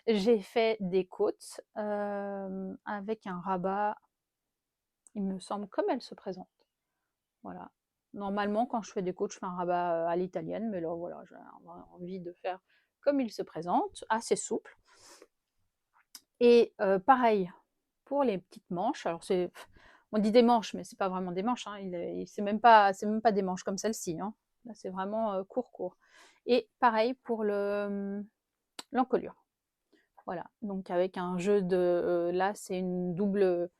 j'ai fait des côtes avec un rabat, il me semble, comme elle se présente. Voilà. Normalement, quand je fais des côtes, je fais un rabat à l'italienne, mais là, voilà, j'ai envie de faire comme il se présente, assez souple. Et pareil pour les petites manches. Alors on dit des manches, mais c'est pas vraiment des manches, hein. C'est même pas des manches comme celle-ci, hein. Là, c'est vraiment court. Et pareil pour l'encolure. Voilà, donc avec un jeu de là, c'est une double,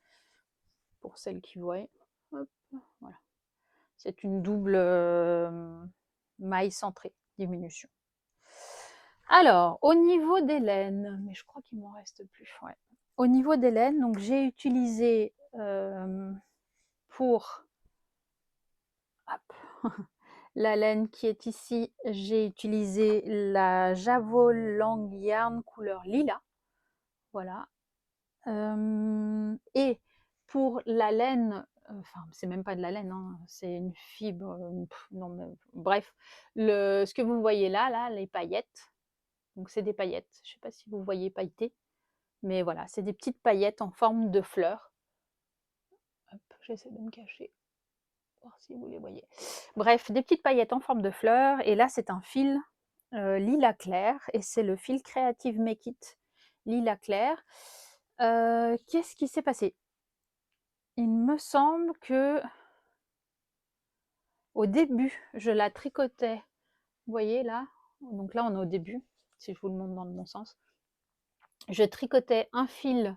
pour celles qui voient. Hop, voilà. C'est une double maille centrée, diminution. Alors, au niveau des laines, mais je crois qu'il m'en reste plus. Ouais. Au niveau des laines, donc j'ai utilisé pour hop, la laine qui est ici, j'ai utilisé la Javol Lang Yarn couleur lilas. Voilà. Et pour la laine, enfin, c'est même pas de la laine, hein, c'est une fibre, non, mais bref, ce que vous voyez là, les paillettes, donc c'est des paillettes. Je sais pas si vous voyez pailleté, mais voilà, c'est des petites paillettes en forme de fleurs. Hop, j'essaie de me cacher, voir si vous les voyez. Bref, des petites paillettes en forme de fleurs, et là c'est un fil lilas clair, et c'est le fil Creative Make It lilas clair. Qu'est-ce qui s'est passé? Il me semble que au début, je la tricotais, vous voyez là, donc là on est au début, si je vous le montre dans le bon sens. Je tricotais un fil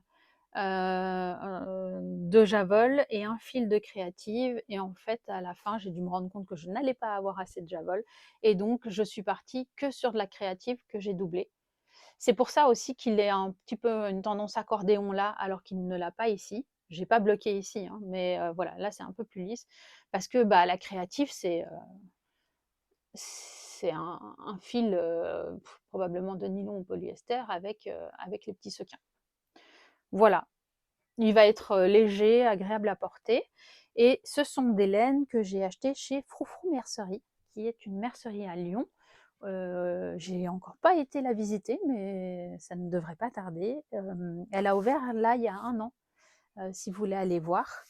de Javol et un fil de Créative, et en fait à la fin j'ai dû me rendre compte que je n'allais pas avoir assez de Javol, et donc je suis partie que sur de la Créative que j'ai doublé. C'est pour ça aussi qu'il est un petit peu une tendance accordéon là, alors qu'il ne l'a pas ici. J'ai pas bloqué ici, hein, mais voilà, là c'est un peu plus lisse, parce que bah, la Créative c'est un fil probablement de nylon ou polyester avec les petits sequins. Voilà, il va être léger, agréable à porter, et ce sont des laines que j'ai achetées chez Froufrou Mercerie, qui est une mercerie à Lyon. J'ai encore pas été la visiter, mais ça ne devrait pas tarder. Elle a ouvert là il y a 1 an, si vous voulez aller voir.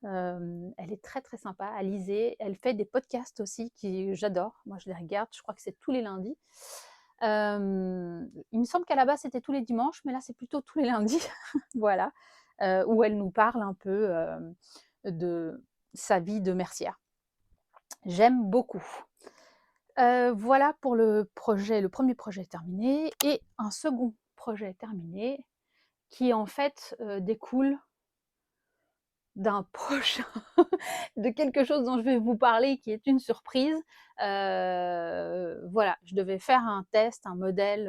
Elle est très sympa, Alizée. Elle fait des podcasts aussi qui j'adore. Moi, je les regarde. Je crois que c'est tous les lundis. Il me semble qu'à la base c'était tous les dimanches, mais là c'est plutôt tous les lundis. Voilà, où elle nous parle un peu de sa vie de mercière. J'aime beaucoup. Voilà pour le premier projet terminé, et un second projet terminé qui en fait découle d'un prochain, de quelque chose dont je vais vous parler qui est une surprise. Voilà, je devais faire un test, un modèle,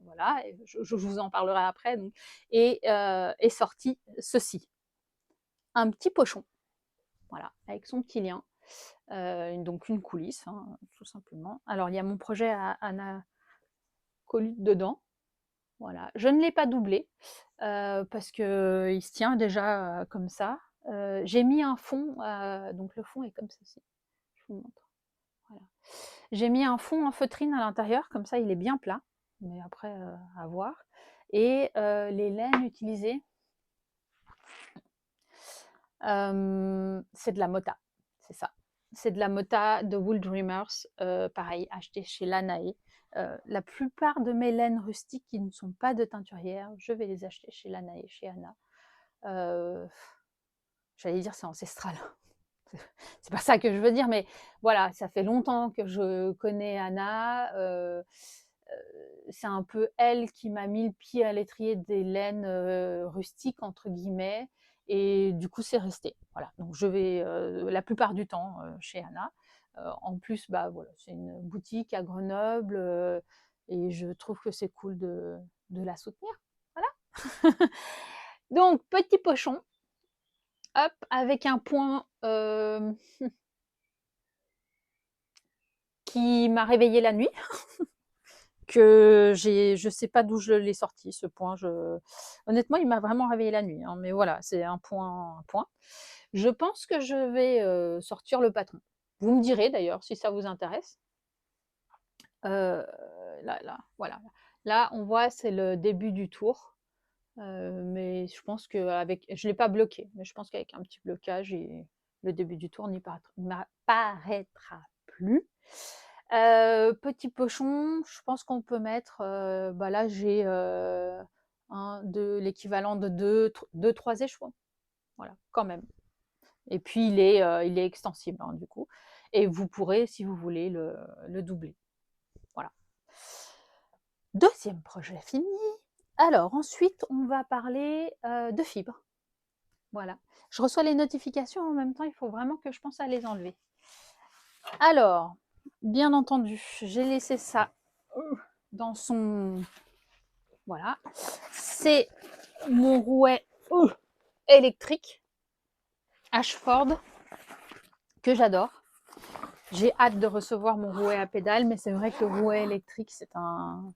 voilà, et je vous en parlerai après. Donc, et est sorti ceci, un petit pochon, voilà, avec son petit lien, donc une coulisse, hein, tout simplement. Alors il y a mon projet à Anna Colute dedans. Voilà, je ne l'ai pas doublé parce que il se tient déjà comme ça. J'ai mis un fond, donc le fond est comme ceci. Je vous montre. Voilà. J'ai mis un fond en feutrine à l'intérieur, comme ça il est bien plat, mais après à voir. Et les laines utilisées, C'est de la Mota, c'est ça. C'est de la Mota de Wool Dreamers, pareil, acheté chez Lanae. La plupart de mes laines rustiques qui ne sont pas de teinturière, je vais les acheter chez Lanae, chez Anna. J'allais dire c'est ancestral. C'est pas ça que je veux dire, mais voilà, ça fait longtemps que je connais Anna. C'est un peu elle qui m'a mis le pied à l'étrier des laines rustiques, entre guillemets, et du coup, c'est resté. Voilà, donc je vais la plupart du temps chez Anna. En plus, bah, voilà, c'est une boutique à Grenoble et je trouve que c'est cool de la soutenir. Voilà. Donc, petit pochon, hop, avec un point qui m'a réveillée la nuit, que je sais pas d'où je l'ai sorti, ce point. Honnêtement, il m'a vraiment réveillée la nuit, hein, mais voilà, c'est un point, un point. Je pense que je vais sortir le patron. Vous me direz d'ailleurs si ça vous intéresse. Là, voilà. Là, on voit, c'est le début du tour. Mais je pense qu'avec, je ne l'ai pas bloqué, mais je pense qu'avec un petit blocage, le début du tour n'apparaîtra plus. Petit pochon, je pense qu'on peut mettre, bah là j'ai l'équivalent de 2-3 échevins, voilà, quand même. Et puis il est extensible, hein, du coup. Et vous pourrez, si vous voulez, le doubler. Voilà. Deuxième projet fini. Alors ensuite, on va parler de fibres. Voilà. Je reçois les notifications en même temps, il faut vraiment que je pense à les enlever. Alors, bien entendu, j'ai laissé ça dans son... Voilà. C'est mon rouet électrique Ashford que j'adore. J'ai hâte de recevoir mon rouet à pédale, mais c'est vrai que le rouet électrique, c'est un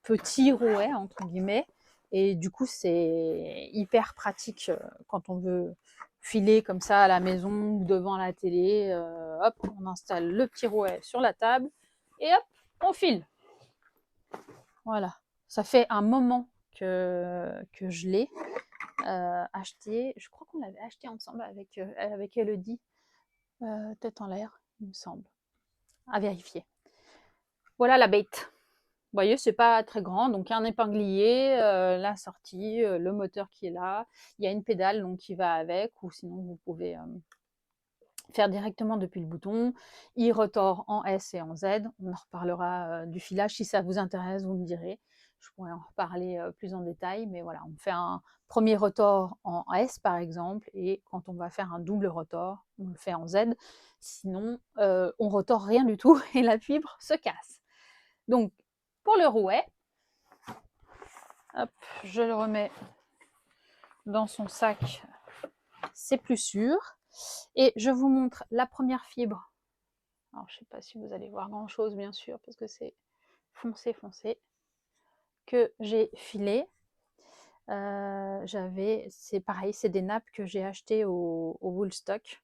petit rouet, entre guillemets. Et du coup, c'est hyper pratique quand on veut filer comme ça à la maison ou devant la télé. Hop, on installe le petit rouet sur la table et hop, on file. Voilà. Ça fait un moment que je l'ai acheté. Je crois qu'on l'avait acheté ensemble avec Elodie. Tête en l'air, il me semble. À vérifier. Voilà la bête. Vous voyez, c'est pas très grand, donc un épinglier, la sortie, le moteur qui est là. Il y a une pédale donc qui va avec, ou sinon vous pouvez faire directement depuis le bouton. Il retord en S et en Z. On en reparlera du filage si ça vous intéresse, vous me direz. Je pourrais en reparler plus en détail, mais voilà, on fait un premier retord en S par exemple, et quand on va faire un double retord, on le fait en Z. Sinon, on retord rien du tout et la fibre se casse. Donc, pour le rouet, hop, je le remets dans son sac, c'est plus sûr. Et je vous montre la première fibre. Alors, je ne sais pas si vous allez voir grand-chose, bien sûr, parce que c'est foncé, foncé, que j'ai filé. C'est pareil, c'est des nappes que j'ai achetées au Woolstock.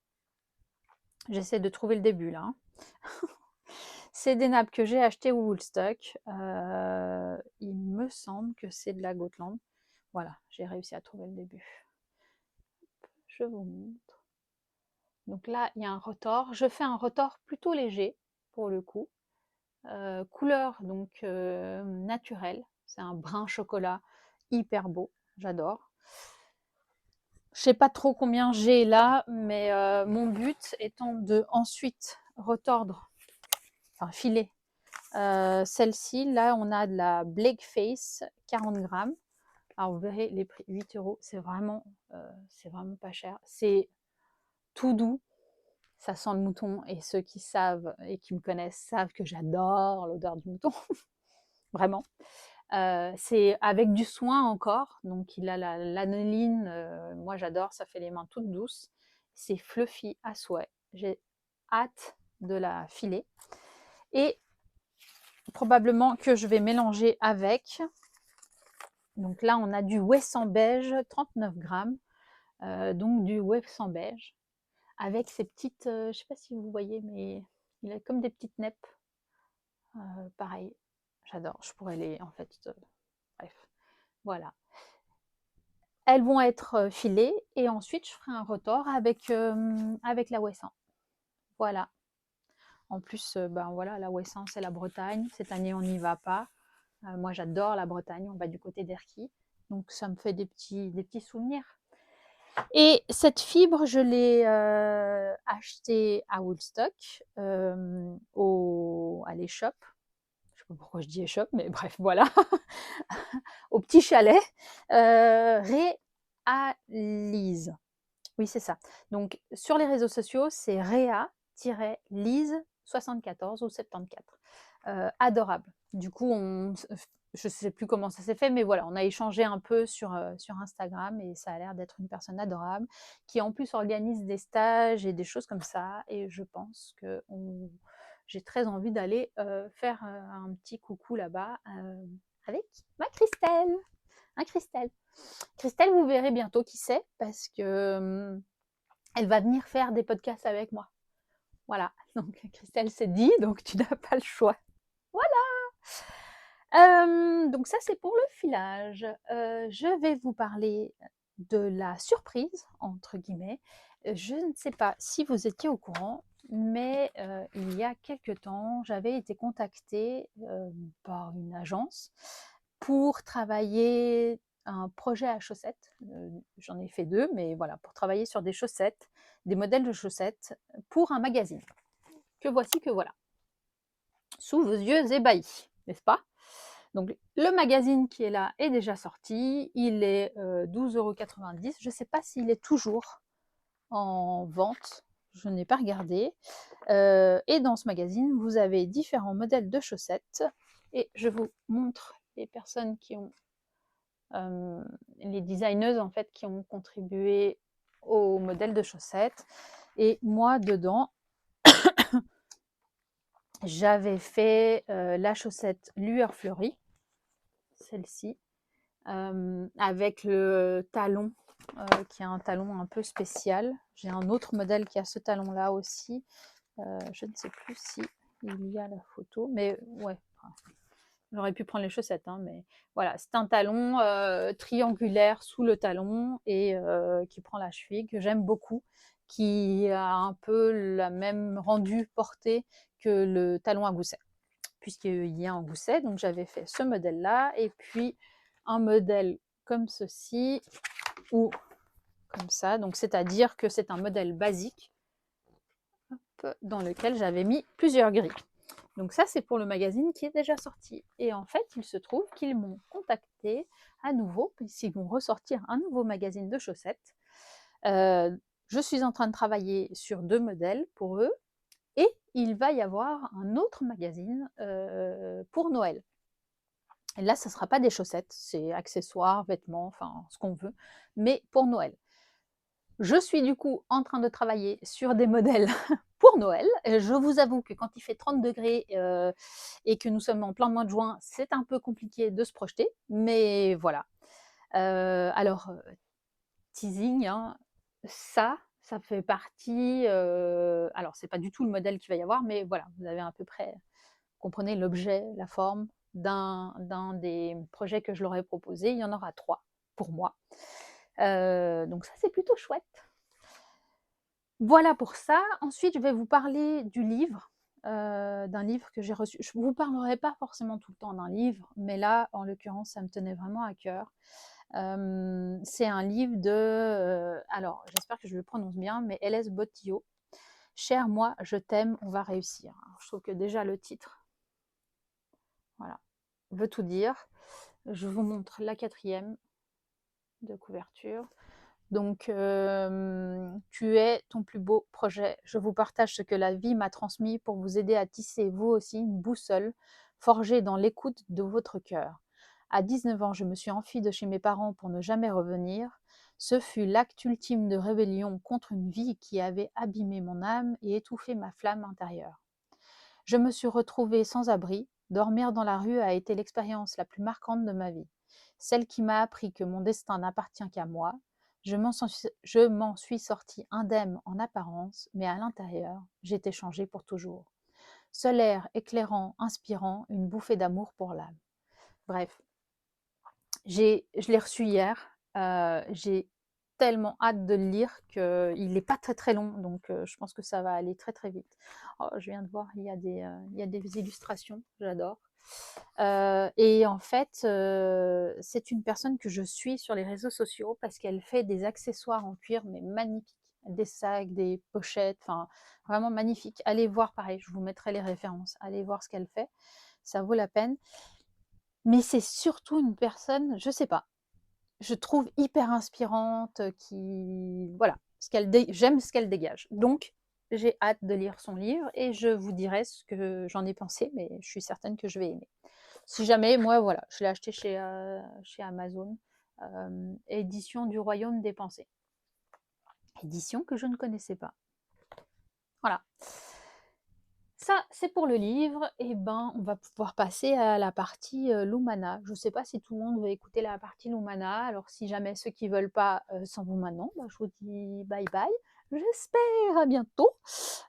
J'essaie de trouver le début, là. Hein. C'est des nappes que j'ai achetées au Woolstock. Il me semble que c'est de la Gotland. Voilà, j'ai réussi à trouver le début. Je vous montre. Donc là, il y a un retord. Je fais un retord plutôt léger, pour le coup. Couleur donc naturelle. C'est un brun chocolat hyper beau. J'adore. Je sais pas trop combien j'ai là, mais mon but étant de ensuite retordre, enfin filer celle-ci. Là, on a de la Blakeface 40 grammes. Alors, vous verrez les prix, 8 €. C'est vraiment pas cher. C'est tout doux. Ça sent le mouton et ceux qui savent et qui me connaissent savent que j'adore l'odeur du mouton. Vraiment. C'est avec du soin encore, donc il a l'anoline, moi j'adore, ça fait les mains toutes douces. C'est fluffy à souhait. J'ai hâte de la filer. Et probablement que je vais mélanger avec. Donc là, on a du Wesson beige, 39 grammes. Donc du Wesson beige. Avec ces petites, je ne sais pas si vous voyez, mais il a comme des petites neppes. Pareil, j'adore. Je pourrais les, en fait, bref, voilà. elles vont être filées et ensuite je ferai un retort avec la Ouessant. Voilà. En plus, ben voilà, la Ouessant, c'est la Bretagne. Cette année, on n'y va pas. Moi, j'adore la Bretagne. On va du côté d'Erquy. Donc, ça me fait des petits souvenirs. Et cette fibre, je l'ai achetée à Woodstock, à l'échoppe. Je sais pas pourquoi je dis échoppe, mais bref, voilà. Au petit chalet. Réalise. Oui, c'est ça. Donc, sur les réseaux sociaux, c'est Réa-Lise74 ou 74. Adorable. Du coup, je ne sais plus comment ça s'est fait, mais voilà, on a échangé un peu sur Instagram et ça a l'air d'être une personne adorable qui en plus organise des stages et des choses comme ça. Et je pense que j'ai très envie d'aller faire un petit coucou là-bas avec ma Christelle. Hein, Christelle? Christelle, vous verrez bientôt qui c'est parce que elle va venir faire des podcasts avec moi. Voilà, donc Christelle s'est dit, donc tu n'as pas le choix. Voilà. Donc ça, c'est pour le filage. Je vais vous parler de la surprise, entre guillemets. Je ne sais pas si vous étiez au courant, mais il y a quelque temps, j'avais été contactée par une agence pour travailler un projet à chaussettes. J'en ai fait 2, mais voilà, pour travailler sur des chaussettes, des modèles de chaussettes pour un magazine. Que voici, que voilà. Sous vos yeux ébahis, n'est-ce pas? Donc le magazine qui est là est déjà sorti, il est 12,90 €. Je ne sais pas s'il est toujours en vente, je n'ai pas regardé. Et dans ce magazine, vous avez différents modèles de chaussettes. Et je vous montre les personnes qui ont, les designeuses en fait, qui ont contribué au modèle de chaussettes. Et moi, dedans, j'avais fait la chaussette Lueur Fleurie, celle-ci, avec le talon, qui est un talon un peu spécial. J'ai un autre modèle qui a ce talon-là aussi. Je ne sais plus si il y a la photo, mais ouais, j'aurais pu prendre les chaussettes, hein, mais voilà, c'est un talon triangulaire sous le talon et qui prend la cheville, que j'aime beaucoup, qui a un peu la même rendu portée que le talon à gousset, puisqu'il y a un gousset. Donc j'avais fait ce modèle-là, et puis un modèle comme ceci, ou comme ça, donc c'est-à-dire que c'est un modèle basique dans lequel j'avais mis plusieurs grilles. Donc ça, c'est pour le magazine qui est déjà sorti. Et en fait, il se trouve qu'ils m'ont contacté à nouveau, puisqu'ils vont ressortir un nouveau magazine de chaussettes. Je suis en train de travailler sur 2 modèles pour eux, et il va y avoir un autre magazine pour Noël. Et là, ça ne sera pas des chaussettes, c'est accessoires, vêtements, enfin ce qu'on veut, mais pour Noël. Je suis du coup en train de travailler sur des modèles pour Noël. Je vous avoue que quand il fait 30 degrés et que nous sommes en plein mois de juin, c'est un peu compliqué de se projeter, mais voilà. Alors, teasing, hein, ça fait partie, alors c'est pas du tout le modèle qu'il va y avoir, mais voilà, vous avez à peu près, comprenez l'objet, la forme d'un des projets que je leur ai proposé. Il y en aura 3 pour moi. Donc ça, c'est plutôt chouette. Voilà pour ça. Ensuite, je vais vous parler du livre, d'un livre que j'ai reçu. Je ne vous parlerai pas forcément tout le temps d'un livre, mais là, en l'occurrence, ça me tenait vraiment à cœur. C'est un livre de, alors j'espère que je le prononce bien, mais L.S. Bottio. Cher moi, je t'aime, on va réussir. Alors, je trouve que déjà le titre, voilà, veut tout dire. Je vous montre la 4e de couverture. Donc, tu es ton plus beau projet. Je vous partage ce que la vie m'a transmis pour vous aider à tisser vous aussi une boussole forgée dans l'écoute de votre cœur. À 19 ans, je me suis enfuie de chez mes parents pour ne jamais revenir. Ce fut l'acte ultime de rébellion contre une vie qui avait abîmé mon âme et étouffé ma flamme intérieure. Je me suis retrouvée sans abri. Dormir dans la rue a été l'expérience la plus marquante de ma vie. Celle qui m'a appris que mon destin n'appartient qu'à moi. Je m'en suis sortie indemne en apparence, mais à l'intérieur, j'étais changée pour toujours. Solaire, éclairant, inspirant, une bouffée d'amour pour l'âme. Bref, je l'ai reçu hier. J'ai tellement hâte de le lire qu'il n'est pas très, très long, donc je pense que ça va aller très, très vite. Oh, je viens de voir, il y a des illustrations, j'adore. Et en fait, c'est une personne que je suis sur les réseaux sociaux parce qu'elle fait des accessoires en cuir, mais magnifiques. Des sacs, des pochettes, enfin, vraiment magnifiques. Allez voir, pareil, je vous mettrai les références. Allez voir ce qu'elle fait, ça vaut la peine. Mais c'est surtout une personne, je sais pas, je trouve hyper inspirante, qui voilà, j'aime ce qu'elle dégage. Donc j'ai hâte de lire son livre et je vous dirai ce que j'en ai pensé, mais je suis certaine que je vais aimer. Si jamais, moi voilà, je l'ai acheté chez Amazon, édition du Royaume des Pensées. Édition que je ne connaissais pas. Voilà. Ça, c'est pour le livre. Et ben, on va pouvoir passer à la partie Lumana. Je ne sais pas si tout le monde veut écouter la partie Lumana. Alors, si jamais ceux qui ne veulent pas s'en vont maintenant, bah, je vous dis bye bye. J'espère à bientôt.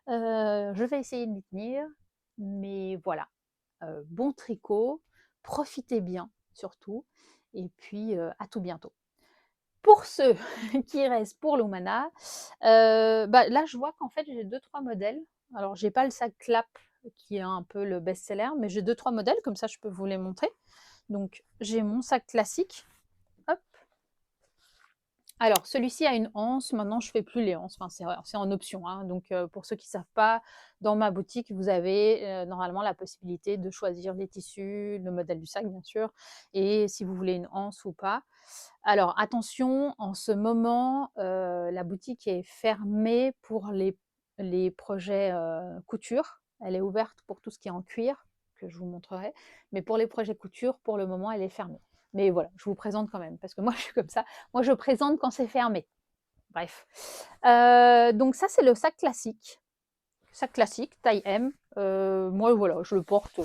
Je vais essayer de m'y tenir. Mais voilà, bon tricot. Profitez bien, surtout. Et puis, à tout bientôt. Pour ceux qui restent pour Lumana, bah, là, je vois qu'en fait, j'ai deux trois modèles. Alors, j'ai pas le sac Clap qui est un peu le best-seller, mais j'ai deux trois modèles, comme ça, je peux vous les montrer. Donc, j'ai mon sac classique. Hop. Alors, celui-ci a une anse. Maintenant, je fais plus les anses. Enfin, c'est en option, hein. Donc, pour ceux qui savent pas, dans ma boutique, vous avez normalement la possibilité de choisir les tissus, le modèle du sac, bien sûr, et si vous voulez une anse ou pas. Alors attention, en ce moment, la boutique est fermée pour les projets, couture. Elle est ouverte pour tout ce qui est en cuir, que je vous montrerai, mais pour les projets couture, pour le moment, elle est fermée. Mais voilà, je vous présente quand même, parce que moi, je suis comme ça. Moi, je présente quand c'est fermé. Bref. Donc ça, c'est le sac classique. Sac classique, taille M. Moi, voilà, je le porte,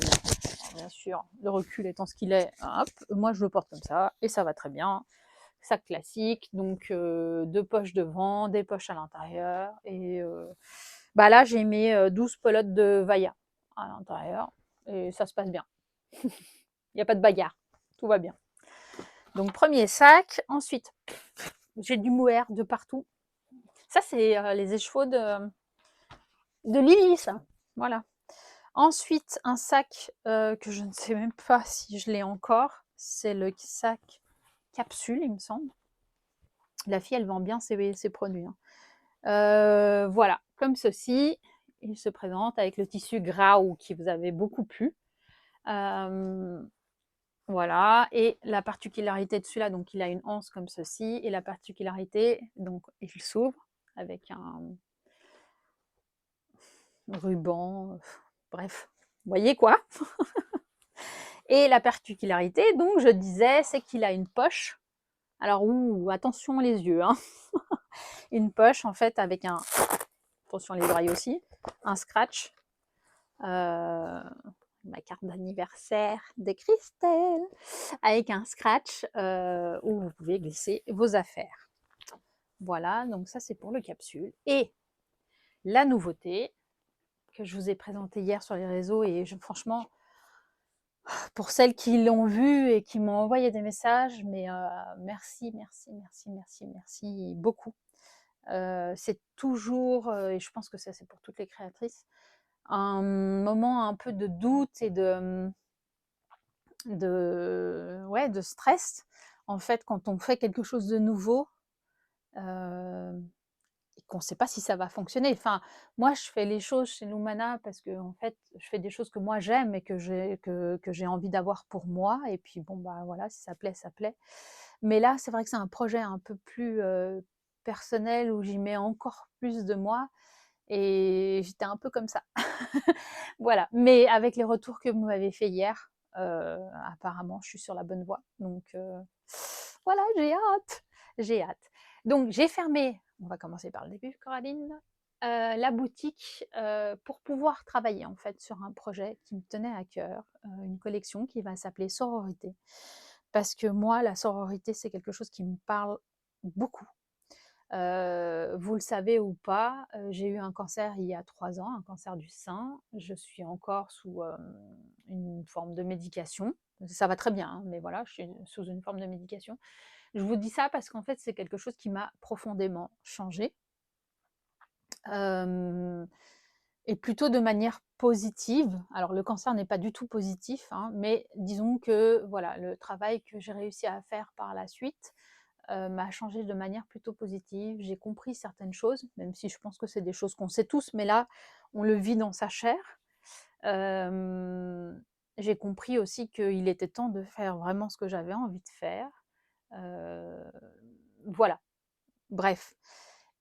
bien sûr, le recul étant ce qu'il est, hop, moi, je le porte comme ça, et ça va très bien. Sac classique, donc deux poches devant, des poches à l'intérieur. Et bah là, j'ai mis 12 pelotes de Vaya à l'intérieur et ça se passe bien. Il n'y a pas de bagarre, tout va bien. Donc premier sac, ensuite j'ai du mohair de partout. Ça, c'est les écheveaux de Lily, ça. Voilà. Ensuite, un sac que je ne sais même pas si je l'ai encore. C'est le sac capsule, il me semble. La fille, elle vend bien ses produits, hein. Voilà, comme ceci, il se présente avec le tissu Grau qui vous avait beaucoup plu. Voilà, et la particularité de celui-là, donc il a une anse comme ceci, et la particularité, donc il s'ouvre avec un ruban, bref, vous voyez quoi. Et la particularité, donc je disais, c'est qu'il a une poche. Alors, attention les yeux, hein. Une poche en fait avec attention les oreilles aussi, un scratch. Ma carte d'anniversaire de Christelle, avec un scratch où vous pouvez glisser vos affaires. Voilà, donc ça c'est pour le capsule. Et la nouveauté que je vous ai présentée hier sur les réseaux, et franchement, pour celles qui l'ont vu et qui m'ont envoyé des messages, mais merci, merci, merci, merci, merci beaucoup. C'est toujours, et je pense que ça c'est pour toutes les créatrices, un moment un peu de doute et de stress, en fait, quand on fait quelque chose de nouveau, et qu'on ne sait pas si ça va fonctionner. Enfin, moi, je fais les choses chez Lumana parce que, en fait, je fais des choses que moi j'aime et que j'ai envie d'avoir pour moi. Et puis, bon, bah voilà, si ça plaît, ça plaît. Mais là, c'est vrai que c'est un projet un peu plus personnel où j'y mets encore plus de moi. Et j'étais un peu comme ça. Voilà. Mais avec les retours que vous m'avez fait hier, apparemment, je suis sur la bonne voie. Donc, voilà, j'ai hâte. J'ai hâte. Donc, j'ai fermé, on va commencer par le début, Coraline, la boutique pour pouvoir travailler en fait sur un projet qui me tenait à cœur, une collection qui va s'appeler Sororité. Parce que moi, la sororité, c'est quelque chose qui me parle beaucoup. Vous le savez ou pas, j'ai eu un cancer il y a 3 ans, un cancer du sein. Je suis encore sous, une forme de médication. Ça va très bien, hein, mais voilà, je suis sous une forme de médication. Je vous dis ça parce qu'en fait, c'est quelque chose qui m'a profondément changée, hem et plutôt de manière positive. Alors le cancer n'est pas du tout positif, hein, mais disons que voilà, le travail que j'ai réussi à faire par la suite, m'a changée de manière plutôt positive. J'ai compris certaines choses, même si je pense que c'est des choses qu'on sait tous, mais là, on le vit dans sa chair. J'ai compris aussi qu'il était temps de faire vraiment ce que j'avais envie de faire. Heu, voilà, bref.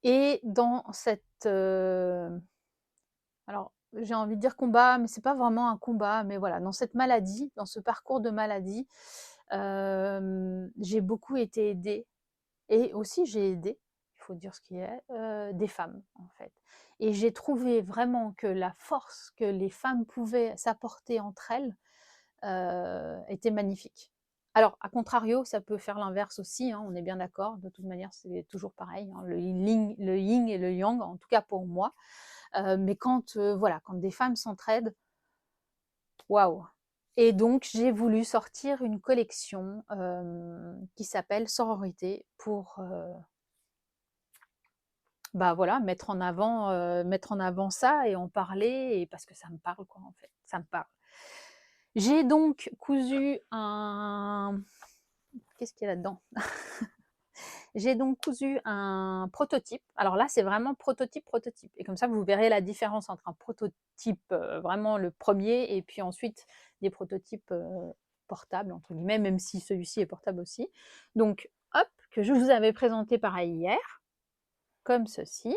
Et dans cette, alors j'ai envie de dire combat, mais c'est pas vraiment un combat, mais voilà, dans cette maladie, dans ce parcours de maladie, j'ai beaucoup été aidée et aussi j'ai aidé, il faut dire ce qui est, des femmes, en fait. Et j'ai trouvé vraiment que la force que les femmes pouvaient s'apporter entre elles, était magnifique. Alors, à contrario, ça peut faire l'inverse aussi, hein, on est bien d'accord. De toute manière, c'est toujours pareil, hein, le yin et le yang, en tout cas pour moi. Mais quand, voilà, quand des femmes s'entraident, waouh! Et donc j'ai voulu sortir une collection, qui s'appelle Sororité pour, bah, voilà, mettre en avant ça et en parler et parce que ça me parle quoi, en fait, ça me parle. J'ai donc cousu un qu'est-ce qu'il y a là-dedans? J'ai donc cousu un prototype. Alors là, c'est vraiment prototype, prototype. Et comme ça, vous verrez la différence entre un prototype, vraiment le premier, et puis ensuite des prototypes portables, entre guillemets, même si celui-ci est portable aussi. Donc, hop, que je vous avais présenté pareil hier, comme ceci.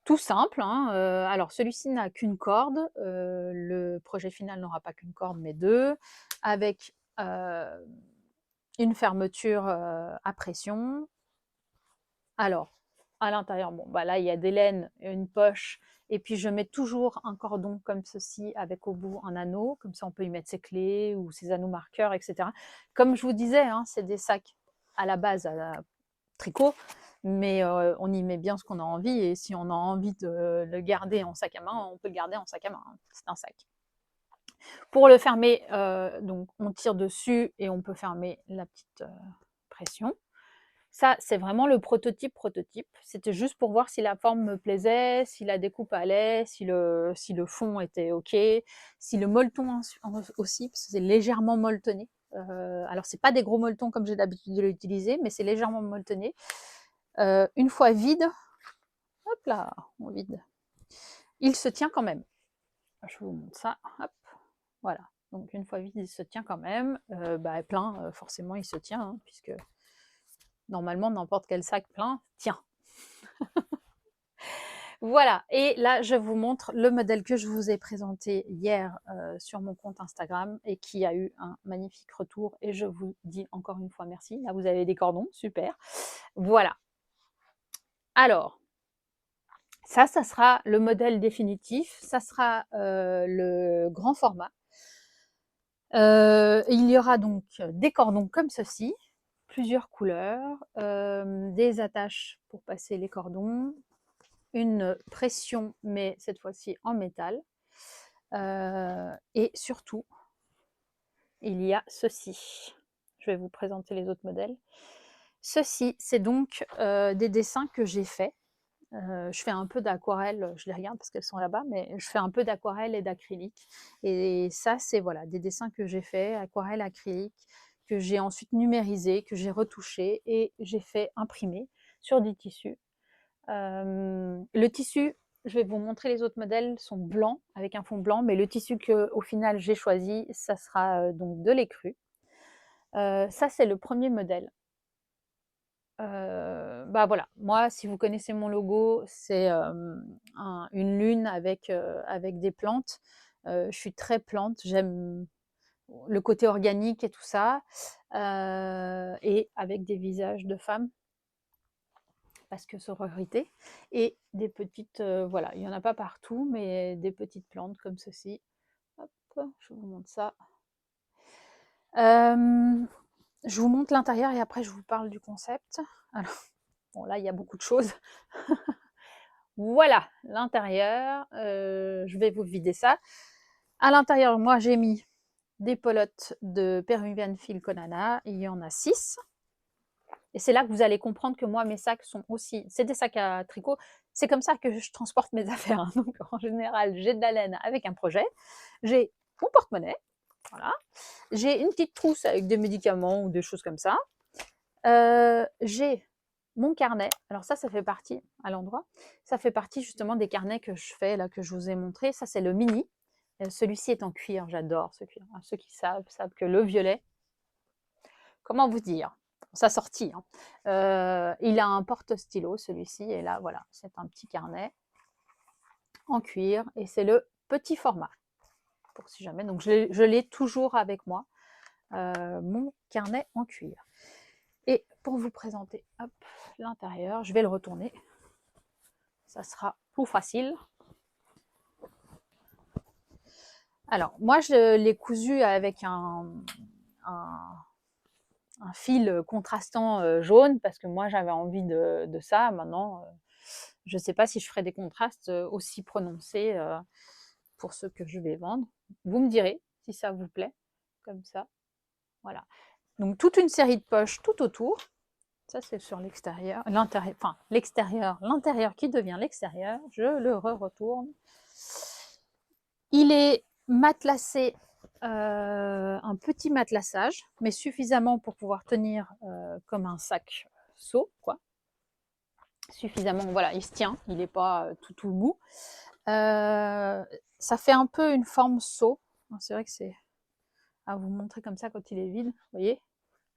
Tout simple, hein, alors celui-ci n'a qu'une corde, le projet final n'aura pas qu'une corde, mais deux, avec une fermeture à pression. Alors, à l'intérieur, bon, bah là, il y a des laines, une poche, et puis je mets toujours un cordon comme ceci avec au bout un anneau, comme ça on peut y mettre ses clés ou ses anneaux marqueurs, etc. Comme je vous disais, hein, c'est des sacs à la base à tricot, mais on y met bien ce qu'on a envie, et si on a envie de le garder en sac à main, on peut le garder en sac à main, hein, c'est un sac. Pour le fermer, donc on tire dessus et on peut fermer la petite pression. Ça, c'est vraiment le prototype, prototype. C'était juste pour voir si la forme me plaisait, si la découpe allait, si le fond était OK, si le molleton aussi, parce que c'est légèrement molletonné. Alors, c'est pas des gros molletons comme j'ai l'habitude de l'utiliser, mais c'est légèrement molletonné. Une fois vide, hop là, on vide. Il se tient quand même. Je vous montre ça. Hop, voilà. Donc, une fois vide, il se tient quand même. Bah, plein, forcément, il se tient, hein, puisque normalement, n'importe quel sac plein tient. Voilà, et là, je vous montre le modèle que je vous ai présenté hier sur mon compte Instagram et qui a eu un magnifique retour. Et je vous dis encore une fois merci. Là, vous avez des cordons, super. Voilà. Alors, ça sera le modèle définitif. Ça sera le grand format. Il y aura donc des cordons comme ceci, plusieurs couleurs, des attaches pour passer les cordons, une pression, mais cette fois-ci en métal. Et surtout, il y a ceci. Je vais vous présenter les autres modèles. Ceci, c'est donc des dessins que j'ai faits. Je fais un peu d'aquarelle, je les regarde parce qu'elles sont là-bas, mais je fais un peu d'aquarelle et d'acrylique. Et ça, c'est voilà, des dessins que j'ai faits, aquarelle, acrylique, que j'ai ensuite numérisé, que j'ai retouché et j'ai fait imprimer sur du tissu. Le tissu, je vais vous montrer les autres modèles, sont blancs, avec un fond blanc, mais le tissu qu'au final j'ai choisi, ça sera donc de l'écru. Ça, c'est le premier modèle. Bah voilà, moi, si vous connaissez mon logo, c'est une lune avec des plantes. Je suis très plante, j'aime le côté organique et tout ça, et avec des visages de femmes parce que sororité, et des petites, voilà, il y en a pas partout, mais des petites plantes comme ceci. Hop, je vous montre ça. Je vous montre l'intérieur et après je vous parle du concept. Alors, Bon, là, il y a beaucoup de choses. Voilà, l'intérieur, je vais vous vider ça. À l'intérieur, moi, j'ai mis des pelotes de Peruvian Filconana, il y en a 6. Et c'est là que vous allez comprendre que moi, mes sacs sont aussi c'est des sacs à tricot, c'est comme ça que je transporte mes affaires, hein. Donc en général, j'ai de la laine avec un projet, j'ai mon porte-monnaie, voilà, j'ai une petite trousse avec des médicaments ou des choses comme ça, j'ai mon carnet. Alors ça fait partie à l'endroit, ça fait partie justement des carnets que je fais là, que je vous ai montré. Ça, c'est le mini. Celui-ci est en cuir, j'adore ce cuir. Ceux qui savent que le violet, comment vous dire? Sa sortie, hein. Il a un porte-stylo, celui-ci, et là, voilà, c'est un petit carnet en cuir, et c'est le petit format, pour si jamais. Donc, je l'ai toujours avec moi, mon carnet en cuir. Et pour vous présenter, hop, l'intérieur, je vais le retourner. Ça sera plus facile. Alors, moi, je l'ai cousu avec un fil contrastant jaune, parce que moi, j'avais envie de ça. Maintenant, je ne sais pas si je ferai des contrastes aussi prononcés pour ceux que je vais vendre. Vous me direz si ça vous plaît, comme ça. Voilà. Donc, toute une série de poches tout autour. Ça, c'est sur l'extérieur, l'intérieur, enfin, l'extérieur, l'intérieur qui devient l'extérieur. Je le retourne. Il est matelassé, un petit matelassage, mais suffisamment pour pouvoir tenir comme un sac seau, quoi. Suffisamment, voilà, il se tient, il n'est pas tout mou. Ça fait un peu une forme seau. C'est vrai que c'est à vous montrer comme ça quand il est vide. Vous voyez,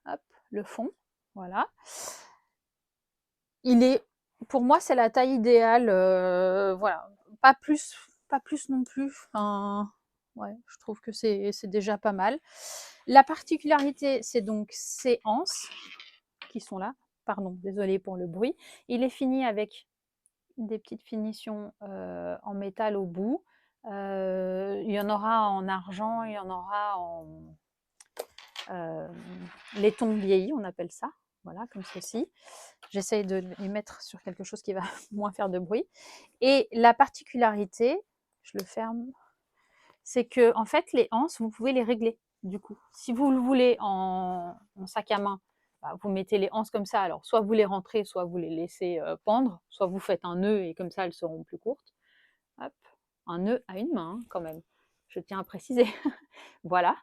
hop, le fond, voilà. Il est, pour moi, c'est la taille idéale. Voilà, pas plus non plus. Enfin, ouais, je trouve que c'est déjà pas mal. La particularité, c'est donc ces anses qui sont là. Pardon, désolée pour le bruit. Il est fini avec des petites finitions en métal au bout. Il y en aura en argent, il y en aura en laiton vieilli, on appelle ça. Voilà, comme ceci. J'essaye de les mettre sur quelque chose qui va moins faire de bruit. Et la particularité, je le ferme, c'est que en fait, les anses, vous pouvez les régler du coup. Si vous le voulez en sac à main, bah, vous mettez les anses comme ça. Alors, soit vous les rentrez, soit vous les laissez pendre, soit vous faites un nœud et comme ça, elles seront plus courtes. Hop, un nœud à une main, hein, quand même. Je tiens à préciser. Voilà.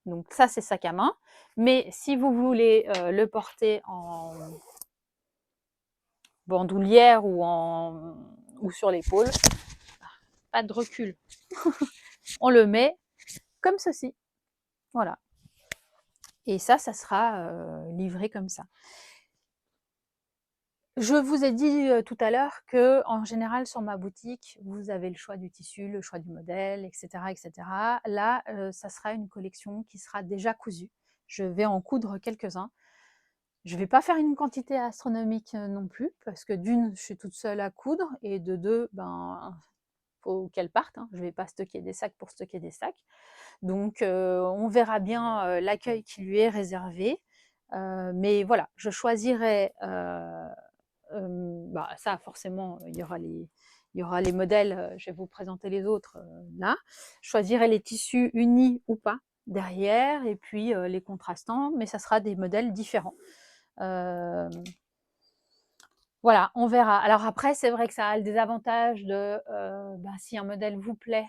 Donc ça, c'est sac à main. Mais si vous voulez le porter en bandoulière ou sur l'épaule, pas de recul. On le met comme ceci. Voilà. Et ça sera livré comme ça. Je vous ai dit tout à l'heure que, en général, sur ma boutique, vous avez le choix du tissu, le choix du modèle, etc. etc. Là, ça sera une collection qui sera déjà cousue. Je vais en coudre quelques-uns. Je ne vais pas faire une quantité astronomique non plus, parce que d'une, je suis toute seule à coudre, et de deux, ben, faut qu'elle parte, hein. Je ne vais pas stocker des sacs pour stocker des sacs. Donc, on verra bien l'accueil qui lui est réservé. Mais voilà, je choisirai, bah, ça forcément, il y aura les modèles, je vais vous présenter les autres là. Je choisirai les tissus unis ou pas derrière, et puis les contrastants, mais ça sera des modèles différents. Voilà, on verra. Alors après, c'est vrai que ça a le désavantage de, bah, si un modèle vous plaît,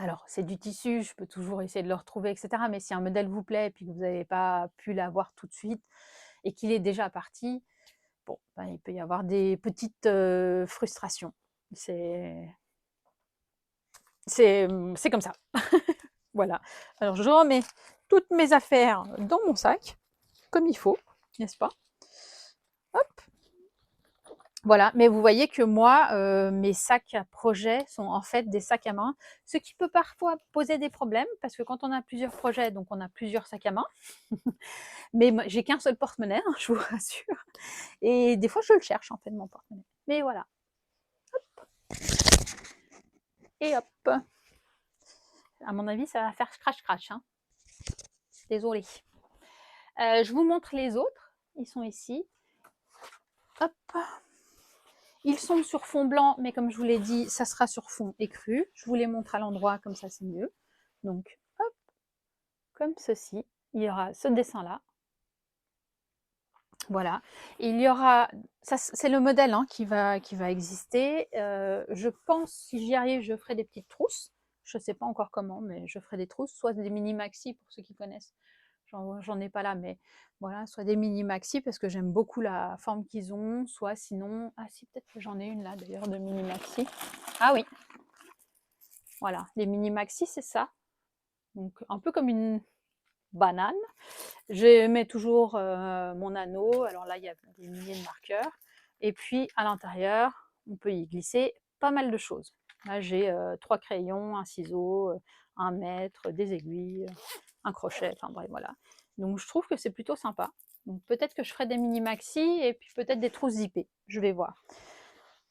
alors c'est du tissu, je peux toujours essayer de le retrouver, etc. Mais si un modèle vous plaît et puis que vous n'avez pas pu l'avoir tout de suite et qu'il est déjà parti, bon, ben, il peut y avoir des petites frustrations. C'est comme ça. Voilà. Alors je remets toutes mes affaires dans mon sac, comme il faut, n'est-ce pas? Hop. Voilà, mais vous voyez que moi, mes sacs à projet sont en fait des sacs à main, ce qui peut parfois poser des problèmes, parce que quand on a plusieurs projets, donc on a plusieurs sacs à main. Mais j'ai qu'un seul porte-monnaie, hein, je vous rassure. Et des fois, je le cherche en fait, mon porte-monnaie. Mais voilà. Hop. Et hop. À mon avis, ça va faire scratch-scratch, hein. Désolée. Je vous montre les autres. Ils sont ici. hop. Ils sont sur fond blanc, mais comme je vous l'ai dit, ça sera sur fond écru. Je vous les montre à l'endroit, comme ça c'est mieux. Donc, hop, comme ceci. Il y aura ce dessin-là. Voilà. Il y aura, ça c'est le modèle hein, qui va exister. Je pense, si j'y arrive, je ferai des petites trousses. Je ne sais pas encore comment, mais je ferai des trousses, soit des mini maxi pour ceux qui connaissent. J'en ai pas là, mais voilà, soit des mini maxi parce que j'aime beaucoup la forme qu'ils ont, soit sinon, ah si, peut-être que j'en ai une là d'ailleurs de mini maxi. Ah oui, voilà, les mini maxi, c'est ça. Donc un peu comme une banane. Je mets toujours mon anneau. Alors là, il y a des milliers de marqueurs. Et puis, à l'intérieur, on peut y glisser pas mal de choses. Là, j'ai 3 crayons, un ciseau, un mètre, des aiguilles, un crochet, enfin bref, voilà. Donc, je trouve que c'est plutôt sympa. Donc, peut-être que je ferai des mini maxi et puis peut-être des trousses zippées. Je vais voir.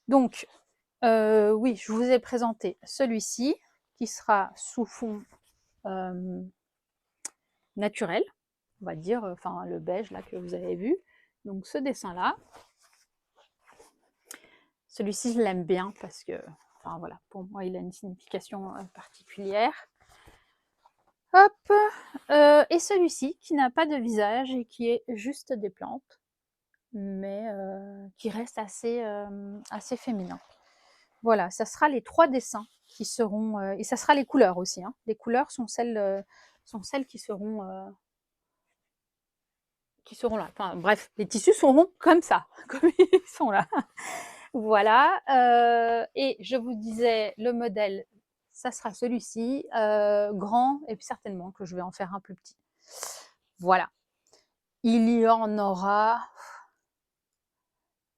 Donc, oui, je vous ai présenté celui-ci qui sera sous fond naturel, on va dire, enfin le beige là que vous avez vu. Donc ce dessin-là, celui-ci je l'aime bien parce que, enfin voilà, pour moi il a une signification particulière. Hop, et celui-ci qui n'a pas de visage et qui est juste des plantes, mais qui reste assez, assez féminin. Voilà, ça sera les 3 dessins qui seront, et ça sera les couleurs aussi. Hein. Les couleurs sont celles qui seront là. Enfin bref, les tissus seront comme ça, comme ils sont là. Voilà, et je vous disais, le modèle, ça sera celui-ci, grand, et puis certainement que je vais en faire un plus petit. Voilà. Il y en aura,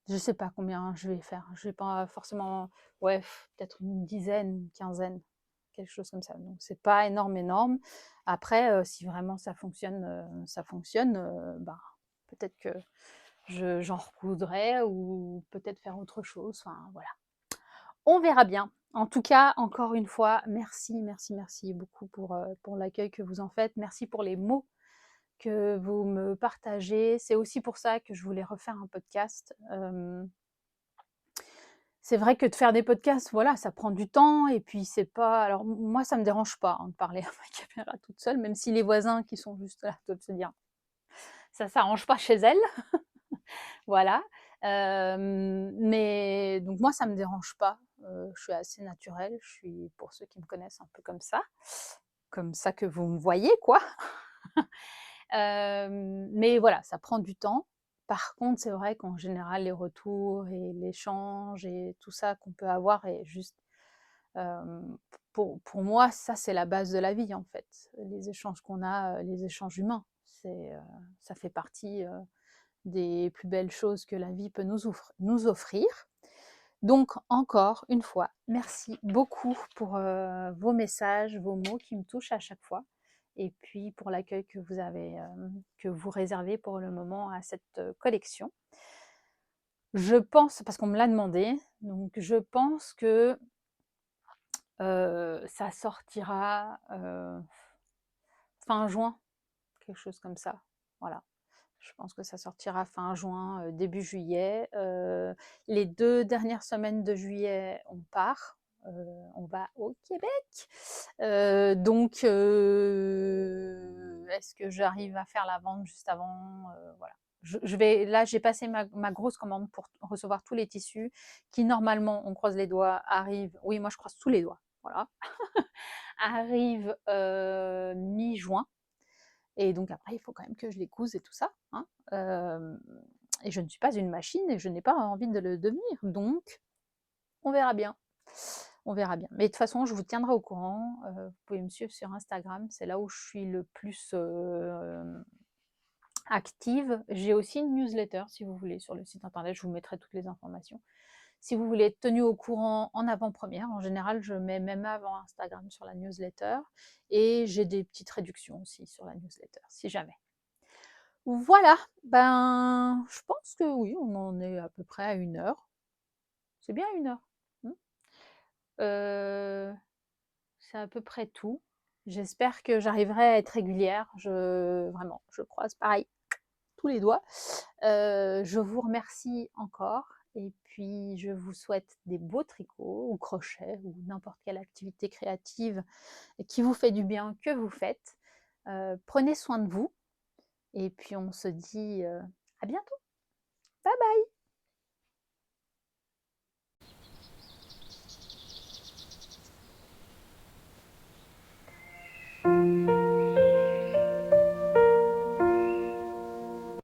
je sais pas combien je vais faire. Je vais pas forcément, ouais, peut-être une dizaine, une quinzaine, quelque chose comme ça. Donc c'est pas énorme. Après, si vraiment ça fonctionne, bah, peut-être que j'en recoudrai ou peut-être faire autre chose. Enfin voilà. On verra bien. En tout cas, encore une fois, merci, merci, merci beaucoup pour l'accueil que vous en faites. Merci pour les mots que vous me partagez. C'est aussi pour ça que je voulais refaire un podcast. C'est vrai que de faire des podcasts, voilà, ça prend du temps et puis c'est pas. Alors moi, ça me dérange pas hein, de parler à ma caméra toute seule, même si les voisins qui sont juste là doivent se dire ça s'arrange pas chez elle. Voilà. Mais donc moi, ça me dérange pas. Je suis assez naturelle. Je suis, pour ceux qui me connaissent, un peu comme ça que vous me voyez, quoi. Mais voilà, ça prend du temps. Par contre, c'est vrai qu'en général, les retours et l'échange et tout ça qu'on peut avoir est juste, pour moi, ça, c'est la base de la vie, en fait. Les échanges qu'on a, les échanges humains, ça fait partie des plus belles choses que la vie peut nous offrir. Donc, encore une fois, merci beaucoup pour vos messages, vos mots qui me touchent à chaque fois. Et puis pour l'accueil que vous avez, que vous réservez pour le moment à cette collection. Je pense, parce qu'on me l'a demandé, donc je pense que ça sortira fin juin, quelque chose comme ça. Voilà. Je pense que ça sortira fin juin, début juillet. Les 2 dernières semaines de juillet, on part. On va au Québec. Donc, est-ce que j'arrive à faire la vente juste avant? Voilà. Là, j'ai passé ma grosse commande pour recevoir tous les tissus qui, normalement, on croise les doigts, arrivent. Oui, moi, je croise tous les doigts. Voilà. Arrivent mi-juin. Et donc après, il faut quand même que je les couse et tout ça. Hein. Et je ne suis pas une machine et je n'ai pas envie de le devenir. Donc, on verra bien. On verra bien. Mais de toute façon, je vous tiendrai au courant. Vous pouvez me suivre sur Instagram. C'est là où je suis le plus active. J'ai aussi une newsletter, si vous voulez, sur le site internet. Je vous mettrai toutes les informations. Si vous voulez être tenu au courant en avant-première, en général, je mets même avant Instagram sur la newsletter. Et j'ai des petites réductions aussi sur la newsletter, si jamais. Voilà, ben, je pense que oui, on en est à peu près à 1 heure. C'est bien 1 heure. Mmh. C'est à peu près tout. J'espère que j'arriverai à être régulière. Vraiment, je croise pareil tous les doigts. Je vous remercie encore et puis je vous souhaite des beaux tricots ou crochets ou n'importe quelle activité créative qui vous fait du bien, que vous faites. Prenez soin de vous et puis on se dit, à bientôt. Bye bye.